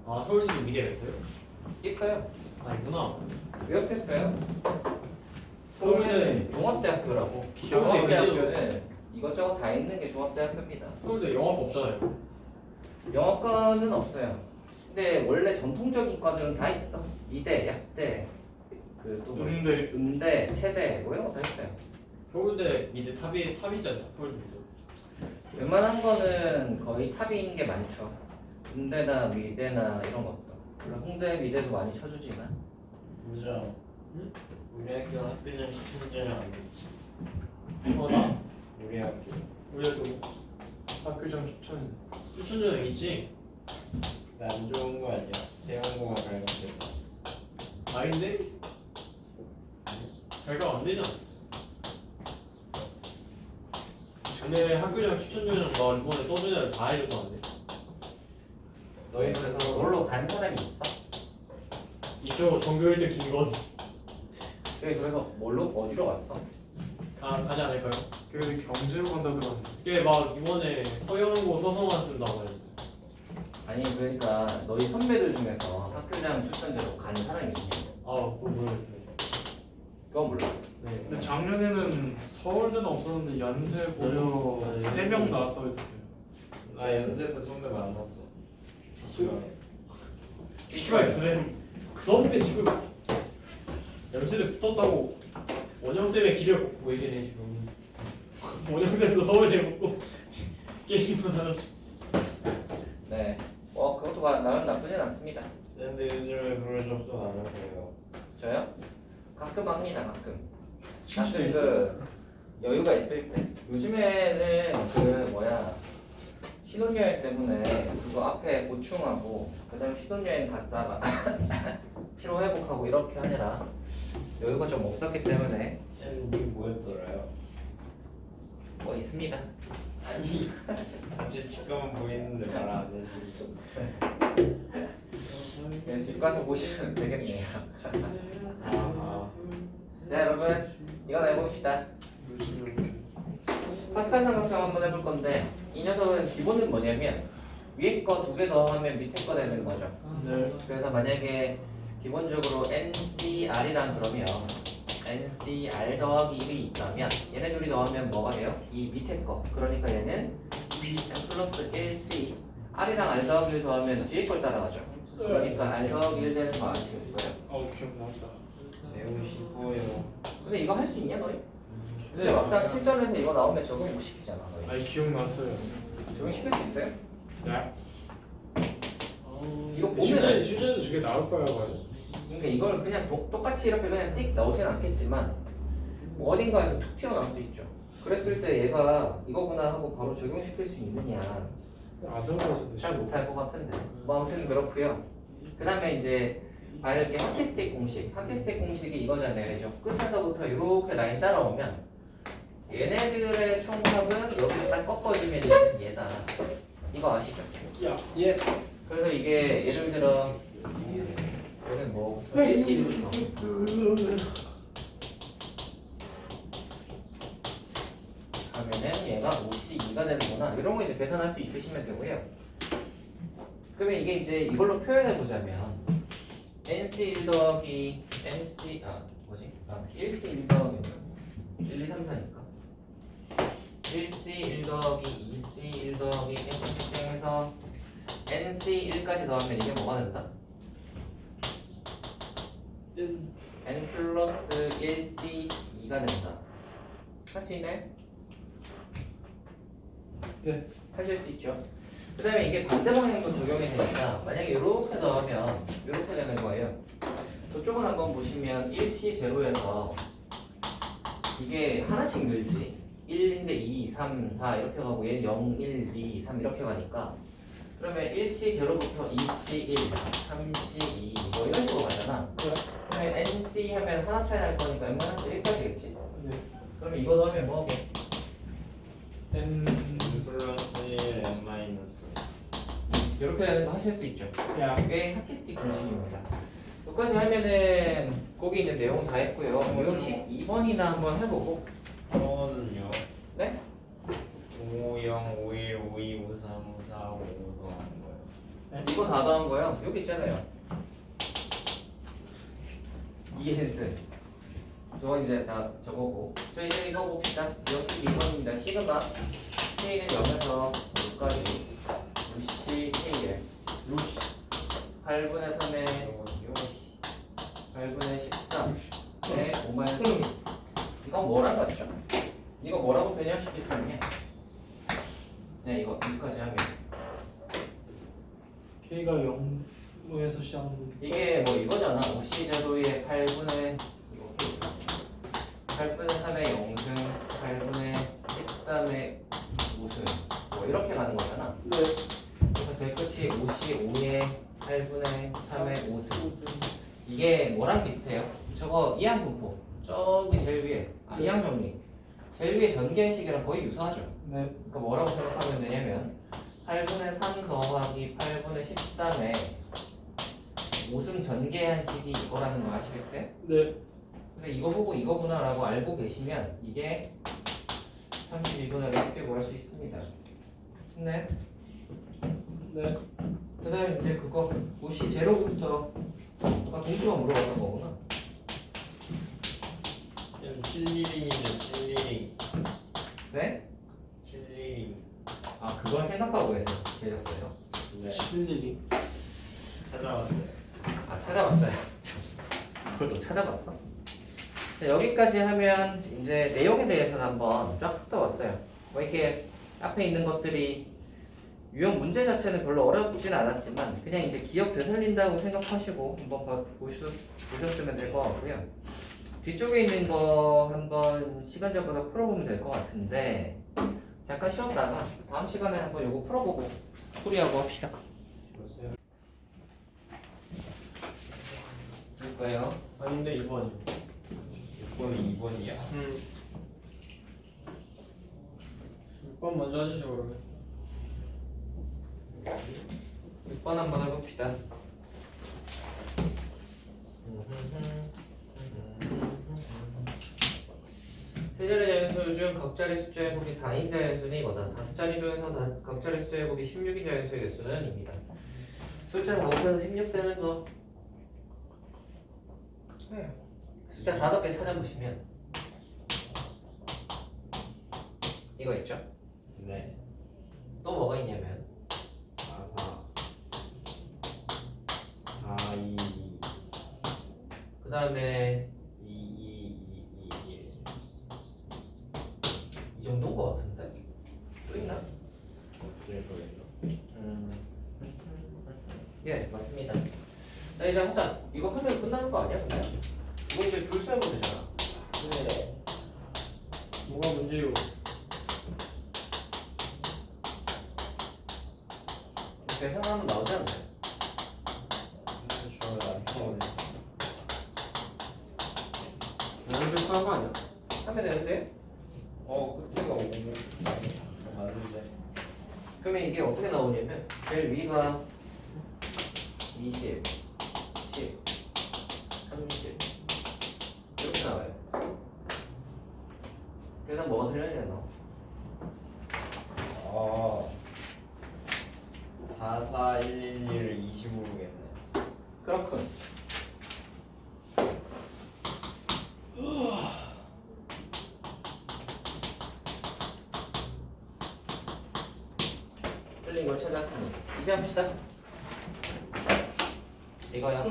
아, 서울대도 미대가 있어요? 있어요. 아, 있구나. 왜 없겠어요? 서울대. 서울대는 종합대학교라고. 종합대학교는 이것저것 다 있는 게 종합대학교입니다. 서울대 영화과 없잖아요. 영어과는 없어요. 근데 원래 전통적인 과들은 다 있어. 미대, 약대, 그또 뭐 있지? 음대. 음대, 체대 뭐 이런 거 다 있어요. 서울대 미대 탑이잖아요. 서울대 미대. 웬만한 거는 거의 탑인 게 많죠. 음대나 미대나 이런 것도. 물론 홍대, 미대도 많이 쳐주지만. 진짜. 우리 학교 학교장 추천제는 안 됐지. 나? 우리 학교. 우리도 학교장 추천. 추천전형 있지? 안 좋은 거 아니야? 세원고가 발각됐다. 아닌데? 발각 안 되잖아. 전에 학교장 추천전형 나 이번에 써주자를 다 해줬다는데. 너희 그래서 놀러 간 사람이 있어? 이쪽 전교 1등 김건. 그래 그래서 뭘로 어디로 갔어? 가지 않을까요? 걔네 경제로 간다 들었는데. 걔 막 이번에 서영고 서성한 쓴다고 했어. 아니 그러니까 너희 선배들 중에서 학교장 추천제로 간 사람이 있냐? 아, 그건 모르겠어요. 그건 몰라. 네. 근데 작년에는 서울대는 없었는데 연세 보여 네. 3명 나왔다고 했었어요. 나 연세 때 선배 만났어. 씨발, 그 선배 지금 연세대 붙었다고 원영쌤의 길을 걷고 얘기네 지금. 원영쌤도 서울대 붙고 게임을 하는. 네. 그것도 나는 나쁘진 않습니다. 근데 요즘에 그런 접속 안 하세요. 저요? 가끔 합니다. 가끔. 친구도 가끔 있어. 그 여유가 있을 때. 요즘에는 그 뭐야 신혼여행 때문에 그거 앞에 보충하고 그다음에 신혼여행 갔다가 피로 회복하고 이렇게 하느라 여유가 좀 없었기 때문에 쌤이 뭐였더라요? 뭐 있습니다. 아니 아주 직감은 보이는데 말 안 해주고. 네, 집 가서 보시면 되겠네요. 아하. 자 여러분 이거 해봅시다. 파스칼 삼각형 한번 해볼 건데 이 녀석은 기본은 뭐냐면 위에 거 2개 더하면 밑에 거 되는 거죠. 네. 그래서 만약에 기본적으로 NCR이란 그러면 NCR 더하기 1이 있다면 얘네 둘이 더하면 뭐가 돼요? 이 밑에 거. 그러니까 얘는 M 플러스 1C R이랑 R 더하기 1 더하면 뒤에 걸 따라가죠. 그러니까 R 더하기 1 되는 거 아시겠어요? 기억난다. 매우 쉽고요. 근데 이거 할 수 있냐 너희? 근데 네. 막상 실전에서 이거 나오면 적응 못 시키잖아 너희. 아니 기억났어요. 적응시킬 수 있어요? 네. 이거 보면 실전에서 저게 나올 거야 봐요. 그러니까 이걸 그냥 똑같이 이렇게 그냥 띡 나오진 않겠지만 뭐 어딘가에서 툭 튀어나올 수 있죠. 그랬을 때 얘가 이거구나 하고 바로 적용시킬 수 있느냐 안 들어가서 잘 못할 것 같은데 뭐 아무튼 그렇고요. 그 다음에 이제 만약에 하키스틱 공식이 이거잖아요. 그죠? 끝에서부터 이렇게 라인 따라오면 얘네들의 총합은 여기서 딱 꺾어주면 얘는 얘다. 이거 아시죠? 예. 그래서 이게 예를 들어 여기는 뭐부터 1C부터 하면은 얘가 5C2가 되는구나 이런 거 이제 계산할 수 있으시면 되고요. 그러면 이게 이제 이걸로 표현해 보자면 NC1 더하기 NC 1C1 더하기 1, 2, 3, 4니까 1C1 더하기 2C1 더하기 NC 해서 NC1까지 더하면 이게 뭐가 된다? N 플러스 1C2가 된다. 할 수 있나요? 네. 하실 수 있죠. 그 다음에 이게 반대 방향도 적용이 되니까 만약에 이렇게 넣으면 이렇게 되는 거예요. 저쪽은 한번 보시면 1C 제로에서 이게 하나씩 늘지 1인데 2, 3, 4 이렇게 가고 얘는 0, 1, 2, 3 이렇게 가니까 그러면 1C 제로부터 2C 1, 3C 2 뭐 이런 식으로 가잖아. 그러면 NC 하면 하나 차이 날 거니까 n-1까지 되겠지. 네. 그러면 이거 넣으면 뭐게? N 플러스 1 n 마이너스. 이렇게 되는 거 하실 수 있죠. 야. 이게 하키스틱 공식입니다. 여기까지 하면은 거기 있는 내용 다 했고요. 요 12번이나 한번 해보고. 번은요. 네? 550, 51, 52, 53, 54, 55 더하는 거예요. 이거 다 더한 거요. 여기 있잖아요. 이게 센스. 저건 이제 다 저거고. 저희 이제 이거 봅시다. 여기 12번입니다. 시그마 K는 0에서 6까지 루시 K에 루시 8분의 3에 8분의 13에 5마이너스 이건 뭐라고 하죠? 이거 뭐라고 변형시킬 수 있냐? 네, 이거 여기까지 하면 K가 0에서 시작하는 거. 이게 뭐 이거잖아. 5C 제로의 8분의 이거 K 8분의 3의 0승 8분의 13의 5승 뭐 이렇게 가는 거잖아. 네. 그래서 제일 끝이 55의 8분의 3의 5승 이게 뭐랑 비슷해요? 저거 이항 분포 저기 제일 위에 이항 정리 제일 위에 전개식이랑 거의 유사하죠. 네. 그러니까 뭐라고 생각하면 되냐면 8분의 3 더하기 8분의 13에 5승 전개한 식이 이거라는 거 아시겠어요? 네. 근데 이거 보고 이거구나 라고 알고 계시면 이게 32분의 이렇게 구할 수 있습니다. 됐나요? 네. 그 다음에 이제 그거 5C 제로부터 동주가 물어봤던 거구나. 712이면 712. 네? 712. 아 그걸 생각하고 계셨어요. 네. 712. 찾아봤어요. 아 찾아봤어요. 그걸 또 찾아봤어? 자, 여기까지 하면 이제 내용에 대해서는 한번 쫙 훑어봤어요. 뭐 이렇게 앞에 있는 것들이 유형 문제 자체는 별로 어렵진 않았지만 그냥 이제 기억 되살린다고 생각하시고 한번 보셨으면 될 것 같고요. 뒤쪽에 있는 거 한번 시간 잡아서 풀어보면 될 것 같은데 잠깐 쉬었다가 다음 시간에 한번 요거 풀어보고 풀이하고 합시다. 볼까요? 아닌데 2번이요. 6번이 2번이야? 6번 먼저 해주시죠 그러면. 6번 한번 해봅시다. 세 자리 자연수 중 각자리 숫자의 곱이 4인 자연수는 이거다. 5자리 중에서 각자리 숫자의 곱이 16인 자연수의 개수는 입니다. 숫자 5에서 16 되는 거 숫자 5개 찾아보시면 이거 있죠? 네. 또 뭐가 있냐면 4, 4. 4, 2, 2. 그 다음에 2, 2, 2, 2, 1. 이 정도인 것 같은데? 또 있나? 없을 거예요. 예, 맞습니다. 자, 이제 하자. 이거 하면 끝나는 거 아니야? 그냥? 이거 이제 줄 세면 되잖아. 네. 뭐가 문제요? 계산하면 나오지 않나요? 저안 나오네. 연습 수한 거 아니야? 하면 되는데? 끝에가 5. 맞는데. 그러면 이게 어떻게 나오냐면 제일 위가 20, 10, 30 이렇게 나와요. 계산 뭐가 틀렸냐 너? 4, 4, 1, 1, 1을 25로 계산했어. 그렇군. 틀린 걸 찾았습니다. 이제 합시다. 이거요.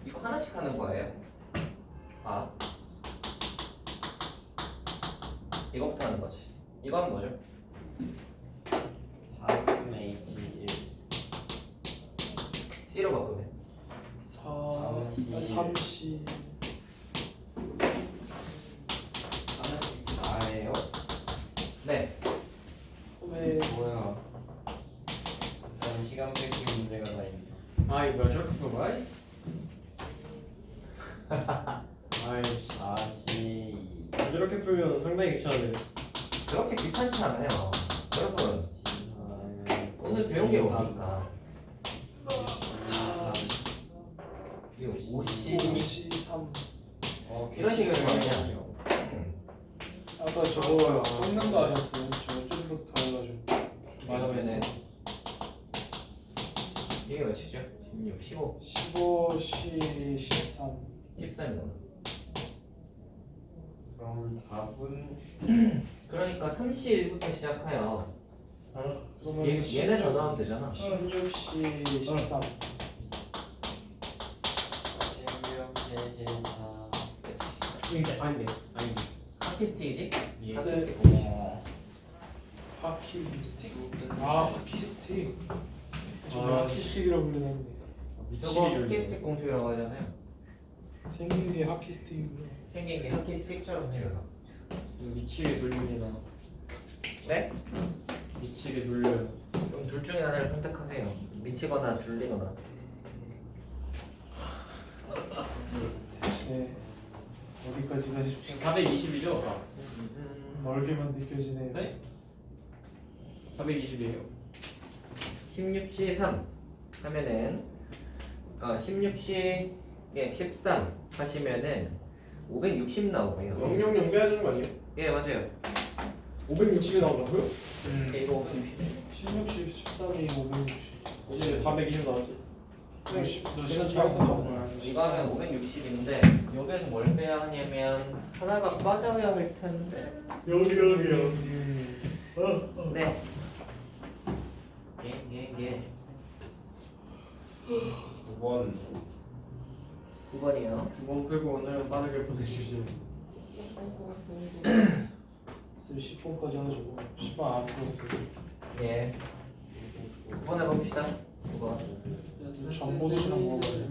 이거 하나씩 하는 거예요. 아. 이거부터 하는 거지. 이거 하면 뭐죠? 3H1 C로 바꾸면 3C 4예요? 네. 왜 뭐야? 일단 시간 뺏기 문제가 다 있네. 아 이거 뭐야 저렇게 푸는 거야? 아이씨 4C 저렇게 풀면 상당히 귀찮은데. 그렇게 귀찮지 않아요. 여러분 오늘 배운 게 뭡니까? 50 5C3 이런 식으로 하냐? 아까 저거 섞는 거 아니었어요? 저거 좀부터 해가지고 그러면은 이게 몇이죠? 16, 15, 15C 13 13이요. 그럼 답은 그러니까 31부터 시작하여 그러면 얘네 더 넣으면 되잖아. 16C 13 이게 아닌데 아닌데. 하키스틱이지? 예. 하키스틱 하키 스틱? 아 하키 스틱 저거 아, 하키 스틱이라고 불리는데 저거 하키스틱 공투라고 하잖아요. 생긴 게 하키 스틱이구나 생긴 게 하키스틱처럼 생겨서. 미치게 돌립니다. 네? 미치게 돌려요. 그럼 둘 중에 하나를 선택하세요. 미치거나 졸리거나. 대체 어디까지 가지 싶지 420이죠? 멀게만 느껴지네요. 네? 420이에요. 16C 3 하면은 16C 13 하시면은 560 나오고요. 000 빼야 되는 거 아니에요? 예 맞아요. 560이 나온다고요? 예, 이거 560. 16C 13이 560 이제 420 나왔지. 너 저는 시간 잘못 나온 샀나? 거야 이거 하면 560인데 여기에서 뭘 빼야 하냐면 하나가 빠져야 할 텐데. 여기요. 네. 예. 9번 9번이요. 9번 풀고 오늘은 빠르게 보내주시면. 쌤 10번까지 하셔고 10번 안 풀었어요. 예. 9번 해봅시다. 9번. 정보도시락 먹어봐요.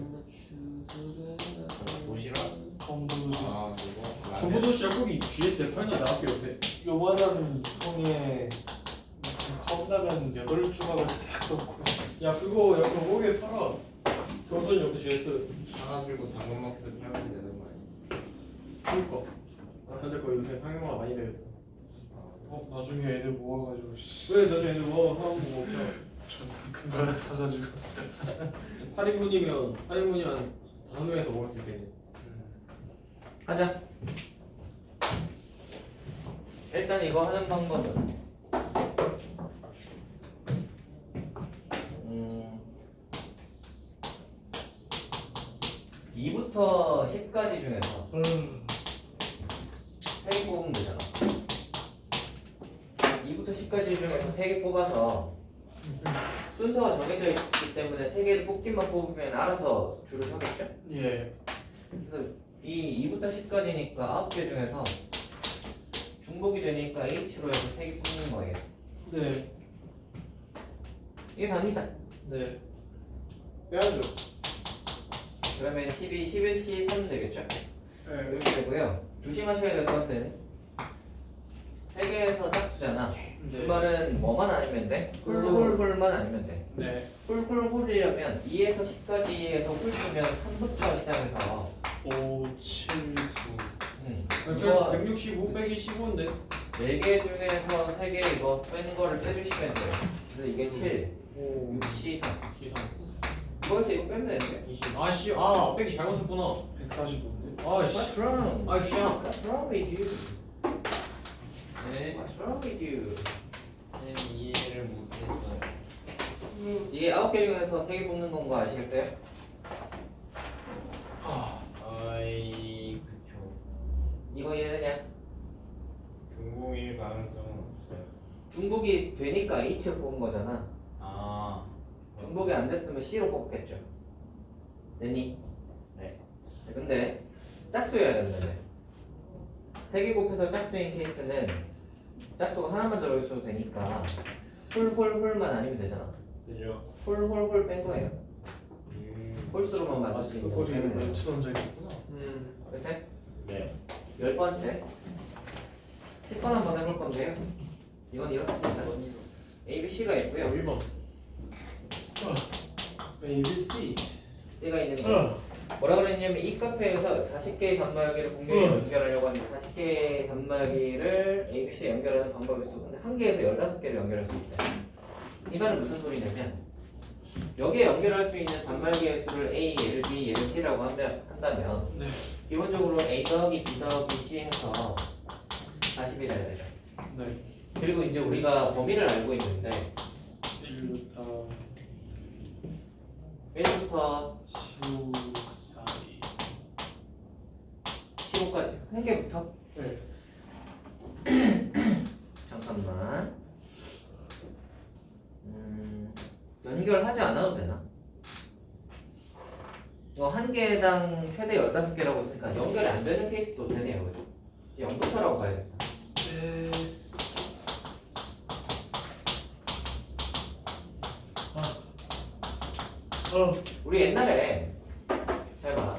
도시락? 정보도시락 아 그거? 정보도 시작국이 뒤에 대파이나 나왔기 옆에. 요만한 통에 무슨 컵라면 8조각을 딱 넣고 야 그거 약간 목에 팔아. 조선 옆에 GS. 사가지고 당근마켓에서 팔면 되는 거 아니야? 그니까. 다들 거 요새 상용화 많이 되겠다. 나중에 애들 모아가지고 왜 나중에 애들 뭐 사람 뭐 먹자. 존나 큰 거를 사가지고 8인분이면 5명에서 먹을 수 있겠네. 하자. 일단 이거 하는 방법은 2부터 10까지 중에서 3개 뽑으면 되잖아. 2부터 10까지 중에서 3개 뽑아서 순서가 정해져 있기 때문에 3개를 뽑기만 알아서 줄을 서겠죠? 예 그래서 이 2부터 10까지니까 9개 중에서 중복이 되니까 H로 해서 3개 뽑는 거예요. 네. 이게 답니다. 네. 빼야죠. 그러면 12, 11C 3 되겠죠? 네. 이렇게 되고요. 조심하셔야 될 것은 3개에서 짝수잖아. 그 말은 뭐만 아니면 돼? 홀홀홀만 아니면 돼. 네. 홀홀홀이라면 2에서 10까지에서 홀수면 3부터 시작해서 5, 7, 9. 그래서 이거 165 빼기 15인데. 4개 중에서 3개 이거 뺀 거를 빼주시면 돼요. 그래서 이게 7, 5, 6, C 3 2, 3. 이거에서 이거 빼면 되는데? 20. 아씨, 아 빼기 잘못했구나. 145인데. 아씨. What's wrong? 아씨. What's wrong with you? 네? What's wrong with you? 쌤 이해를 못했어요. 이게 9개 중에서 3개 뽑는 건 거 아시겠어요? 아이 그쵸. 이거 이해되냐? 중공일 가능성은 없어요. 중복이 되니까 H로 뽑은 거잖아. 아 중복이 안 됐으면 C로 뽑겠죠. 됐니? 네. 근데 짝수여야 된다네. 3개 곱해서 짝수인 케이스는 짝수가 하나만 들어있어도 되니까 홀홀홀만 아니면 되잖아. 그죠? 홀홀홀 뺀 거예요. 홀수로만 맞을 수 있는 마스크 거 거리 빼면 멘트 논적이었구나. 그래서 네. 10번째 10번 한번 해볼 건데요. 이건 이렇습니다. A, B, C가 있고요. 1번. A, B, C. C가 있는 거. 뭐라 그랬냐면 이 카페에서 40개의 단말기를 공격에 연결하려고 하는데 40개의 단말기를 A, B, C에 연결하는 방법이 있어. 근데 한 개에서 15개를 연결할 수 있다. 이 말은 무슨 소리냐면 여기에 연결할 수 있는 단말기의 수를 A, 얘를 B, 얘를 C라고 한다면 네. 기본적으로 A 더하기 B 더하기 C 해서 40이 돼야 되죠. 네. 그리고 이제 우리가 범위를 알고 있는데 1부터 1부터 15 사이. 15까지 한 개부터 네. 잠깐만 연결하지 않아도 되나? 한 개당 최대 15개라고 했으니까 연결이 안 되는 케이스도 되네요. 그죠? 0부터라고 봐야겠다. 네. 우리 옛날에 잘 봐.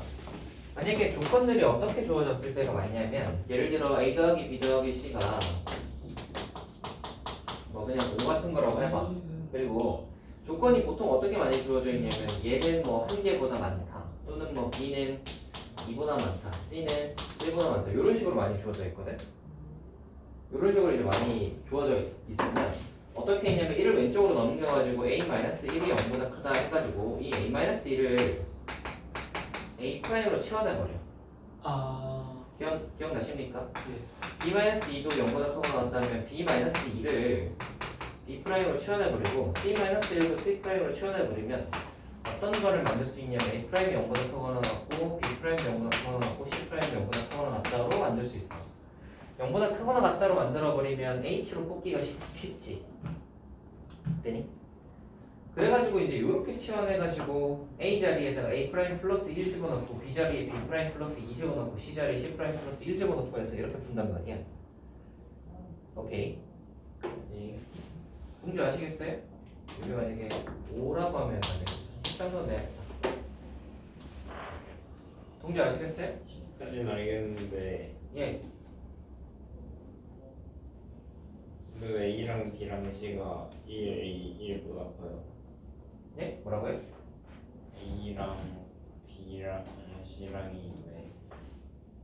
만약에 조건들이 어떻게 주어졌을 때가 많냐면 예를 들어 A 더하기 B 더하기 C가 뭐 그냥 5 같은 거라고 해봐. 그리고 조건이 보통 어떻게 많이 주어져 있냐면 얘는 뭐 한 개보다 많다 또는 뭐 B는 2보다 많다 C는 1보다 많다 이런 식으로 많이 주어져 있거든. 이런 식으로 이제 많이 주어져 있으면 어떻게 했냐면 1을 왼쪽으로 넘겨가지고 A-1이 0보다 크다 해가지고 이 A-1을 A''으로 치환해버려. 아. 기억나십니까? 네. B-2도 0보다 크거나 같다면 B-2를 B'으로 치환해버리고 C-1도 C'으로 치환해버리면 어떤 거를 만들 수 있냐면 A'이 0보다 크거나 같고 B'이 0보다 크거나 같고 C'이 0보다 크거나 같다로 만들 수 있어. 0보다 크거나 같다로 만들어버리면 H로 뽑기가 쉽지. 되니? 그래가지고 이제 이렇게 치환해가지고 A 자리에다가 A 프라임 플러스 1 집어넣고 B 자리에 B 프라임 플러스 2 집어넣고 C 자리에 C 프라임 플러스 1 집어넣고 해서 이렇게 푼단 말이야. 오케이. 동주 아시겠어요? 여기 만약에 5라고 하면 안 되겠다. 13도 내야겠다. 동주 아시겠어요? 까지는 알겠는데 예. 왜 A랑 B랑 C가 1보다 커요? 네? 뭐라고요? A랑 B랑 C랑이 왜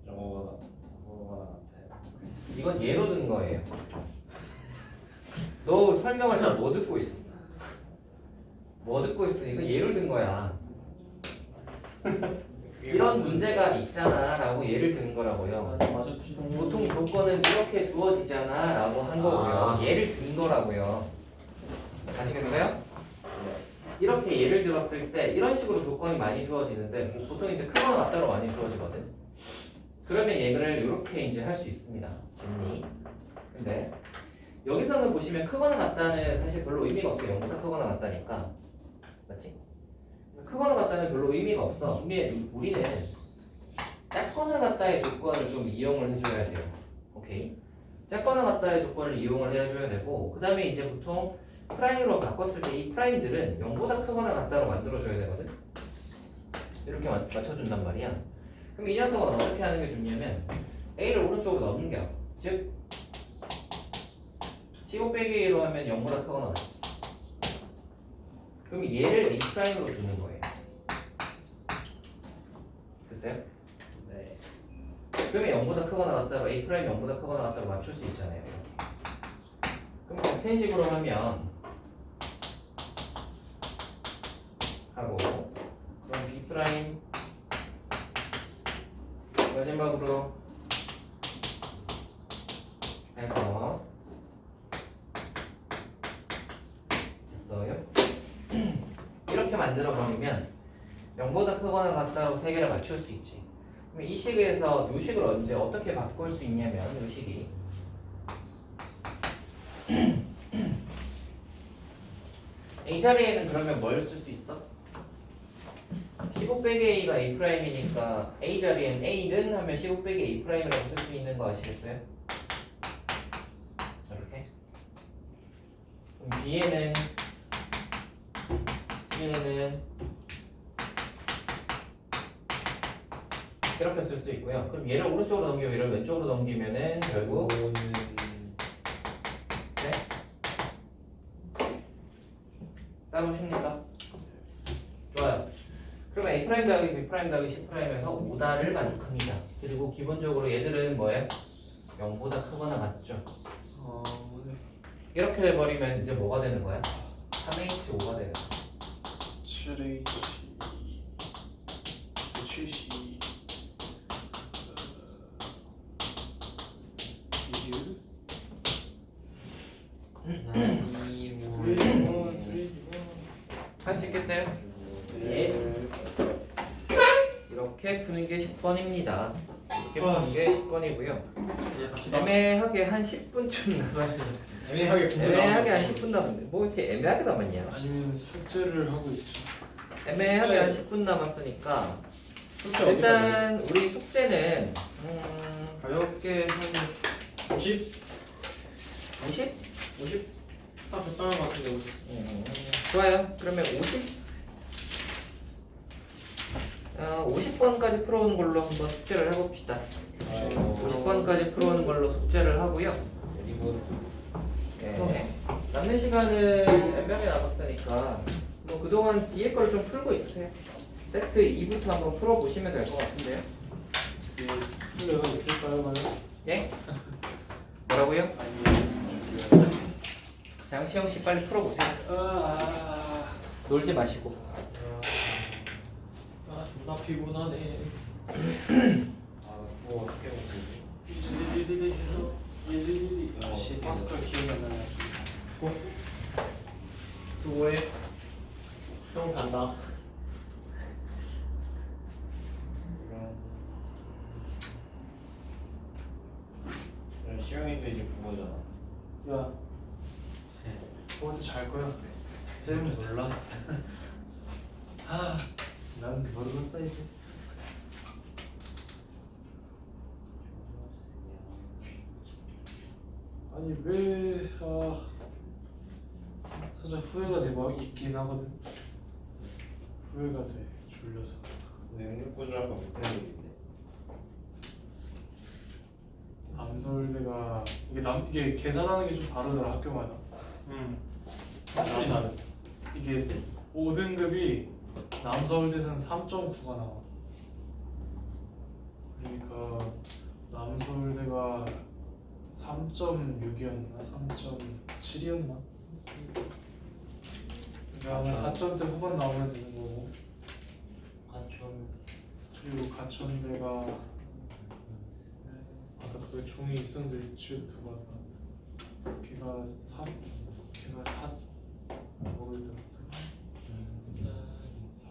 저거보다 같아요? 이건 예로 든 거예요. 너 설명을 잘 못 듣고 있었어. 뭐 듣고 있어? 이건 예를 든 거야. 이런 문제가 있잖아 라고 예를 드는 거라고요. 맞았지. 보통 조건은 이렇게 주어지잖아 라고 한 거고요. 예를 든 거라고요. 아시겠어요? 이렇게 예를 들었을 때 이런 식으로 조건이 많이 주어지는데 보통 이제 크거나 같다로 많이 주어지거든. 그러면 얘를 이렇게 이제 할 수 있습니다. 정리. 근데 여기서는 보시면 크거나 같다는 사실 별로 의미가 없어요. 0보다 크거나 같다니까. 맞지? 크거나 같다는 별로 의미가 없어. 우리는 작거나 같다의 조건을 좀 이용을 해줘야 돼요. 오케이. 작거나 같다의 조건을 이용을 해줘야 되고 그 다음에 이제 보통 프라임으로 바꿨을 때 이 프라임들은 0보다 크거나 같다로 만들어줘야 되거든. 이렇게 맞춰준단 말이야. 그럼 이 녀석은 어떻게 하는 게 좋냐면 A를 오른쪽으로 넘겨. 즉 15 빼기 1로 하면 0보다 크거나 같지. 그럼 얘를 A'으로 두는 거예요. 됐어요? 네. 그러면 0보다 크거나 같다로 A' 0보다 크거나 같다로 맞출 수 있잖아요. 그럼 같은 식으로 하면 하고 그럼 B' 마지막으로 해서 됐어요? 이렇게 만들어 버리면 0보다 크거나 같다로 세 개를 맞출 수 있지. 그럼 이 식에서 이 식을 언제 어떻게 바꿀 수 있냐면 이 식이 A 자리에는 그러면 뭘 쓸 수 있어? 15 빼기 A가 A'이니까 A 자리엔 A는 하면 15 빼기 A'이라고 쓸 수 있는 거 아시겠어요? B에는 이렇게 쓸 수 있고요. 그럼 얘를 오른쪽으로 넘기고 얘를 왼쪽으로 넘기면은 결국 이거는 네? 따라오십니까? 좋아요. 그러면 A 프라임 더하기 B 프라임 더하기 C 프라임에서 5다를 만족합니다. 그리고 기본적으로 얘들은 뭐예요? 0보다 크거나 같죠. 네. 이렇게 해버리면 이제 뭐가 되는 거야? 3H5가 되는 거야. 7H 70 할 수 있겠어요? 예. 이렇게 푸는 게 10번입니다. 이렇게 푸는 게 10번이고요. 애매하게 한 10분쯤 남았네. 애매하게 한 10분 남았네. 뭐 이렇게 애매하게 남았냐? 아니면 숙제를 하고 있죠. 애매하게 한 10분 남았으니까 숙제 어디까지? 일단 우리 숙제는 가볍게 한 50? 50? 50? 딱 적당한 것 같은데 50. 좋아요. 그러면 50? 50번까지 풀어오는 걸로 한번 숙제를 해봅시다. 50번까지 풀어오는 걸로 숙제를 하고요. 네. 남는 시간은 애매하게 남았으니까 뭐 그동안 뒤에 걸 좀 풀고 있으세요. 세트 2부터 한번 풀어보시면 될 것 같은데요. 풀려가 있을까요, 과연? 예? 뭐라고요? 장시영 씨 빨리 풀어보세요. 놀지 마시고. 아 존나 피곤하네. 뭐 어떻게 먹지? 일일일일 해서 일일일일. 아씨 파스타 기억이 안 나네. 수고해. 형 간다. 시영이도 이제 국어잖아. 야, 너한테 잘 거야. 쌤은 몰라. 난 모르겠다 이제. 아니 왜 살짝 후회가 되고 있긴 하거든. 후회가 돼 졸려서. 능력고주학과 못했는데. 남서울대가 이게 계산하는 게 좀 다르더라 학교마다. 확실히 나는. 이게 5등급이 남서울대는 3.9가 나와. 그러니까 남서울대가 3.6이었나 3.7이었나? 그러니까 4점대 후반 나오면 되는 거고. 그리고 가천대가 아까 그 종이 있었는데 집에서 두고 왔다. 걔가 3, 걔가 4 모르겠다.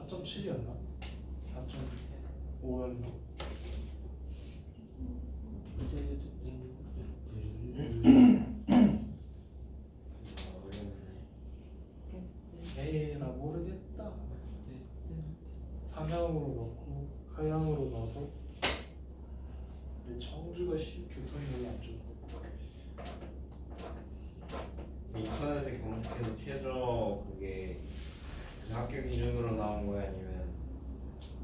4.7이었나? 4.5였나? 에라 모르겠다. 상향으로 넣고 하향으로 넣어서. 근데 청주가 교통이 별로 안 좋고. 인터넷에 검색해서 최저 그게 그 학교 기준으로 나온 거야 아니면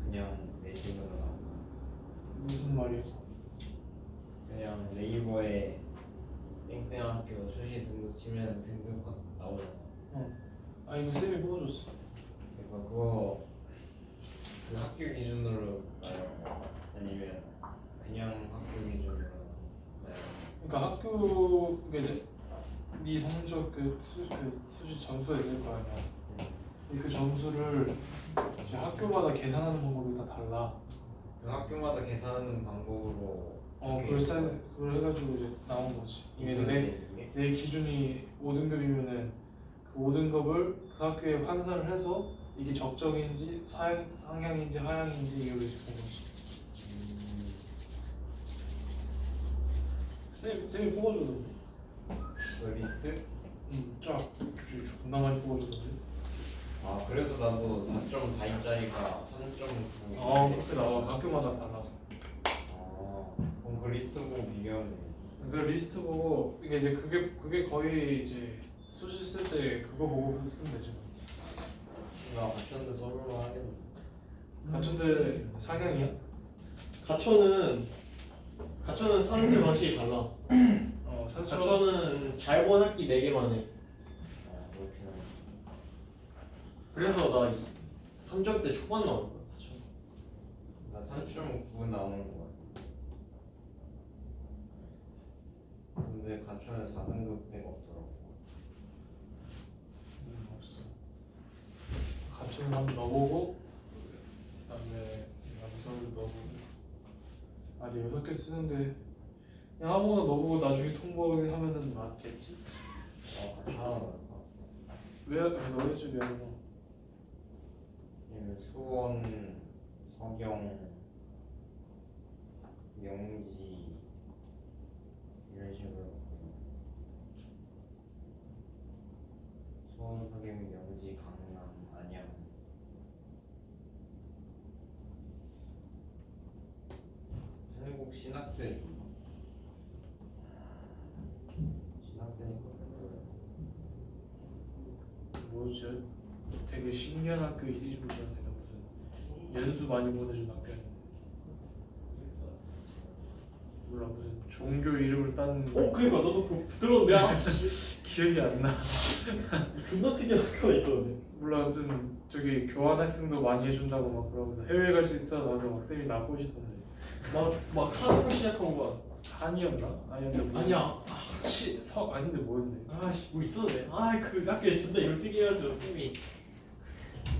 그냥 내신으로 나온 거야? 무슨 말이야? 그냥 네이버에 땡땡 학교 수시 등급 치면 등급가 나오잖아. 아니 그 쌤이 뽑아줬어. 그러니까 그거 그 학교 기준으로 나요? 아니면 그냥 학교 기준으로 나요? 그러니까 학교 이제 네 성적 그 수시 점수가 있을 거 아니야. 그 점수를 이제 학교마다 계산하는 방법이 다 달라. 그 학교마다 계산하는 방법으로 그걸 해가지고 이제 나온 거지. 이게 내 기준이 5등급이면은 그 5등급을 그 학교에 환산을 해서 이게 적정인지 상향인지 하향인지 이걸 이제 본 거지. 쌤이 뽑아주던데. 그 리스트? 쫙 존나 많이 뽑아주던데. 아 그래서 나도 4.42짜리가 3.9 그렇게 나와. 학교마다 달라서. 그럼 그 리스트 보고 비교하면 돼. 그 리스트 보고 이게 이제 그게 거의 이제 수시 쓸 때 그거 보고 쓰면 되죠. 나 맞췄는데 써볼만 하겠네. 가천대 상향이야? 가천은 사는새 방식이 달라. 산수. 가천은 잘 본 학기 4개만 해. 그렇긴 하네. 그래서 나 3절 때 초반 나올 거야. 가천. 나 3.9 나오는 거 같아. 근데 가천에 4등급 배가 없더라고. 없어. 가천 한번 넣어보고 그다음에 남서를 넣어보고. 아니 6개 쓰는데 그냥 아무거나 넣어보고 나중에 통보하면은 맞겠지? 가천 하나 넣을까? 왜 넣어야지 왜 안 넣어? 아니면 수원, 서경, 명지 이런 식으로. 수원, 서경, 명지, 강남, 안양. 한국 신학대. 신학대니까 별로야. 뭐지? 되게 신기한 학교 이름이었는데 무슨 연수 많이 보내준 학교였는데 몰라 무슨 종교 이름을 딴 그니까 나도 그거 들었는데 기억이 안 나. 존나 특이한 학교가 있던데. 몰라 무슨 저기 교환 학생도 많이 해준다고 막 그러면서 해외 갈 수 있어 나서 막 쌤이 나 꼬시던데. 막 칸으로 시작한 거야. 한이었나? 아니었는데 무슨 아니야. 아닌데 뭐였는데? 아씨 뭐 있었네. 그 학교에 존나 이걸 특이해가지고 쌤이.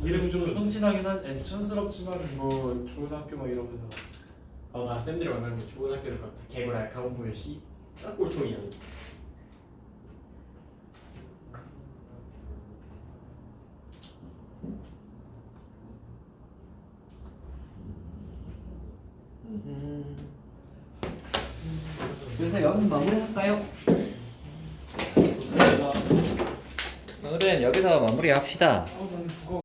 이름 좀 촌진하긴 한 촌스럽지만 뭐 좋은 학교 막 이러면서 나 쌤들이 만나면 좋은 학교를 가. 개발 가보면 씨. 딱 꼴통이야. 그래서 여기서 마무리할까요? 오늘은 여기서 마무리합시다. 난 국어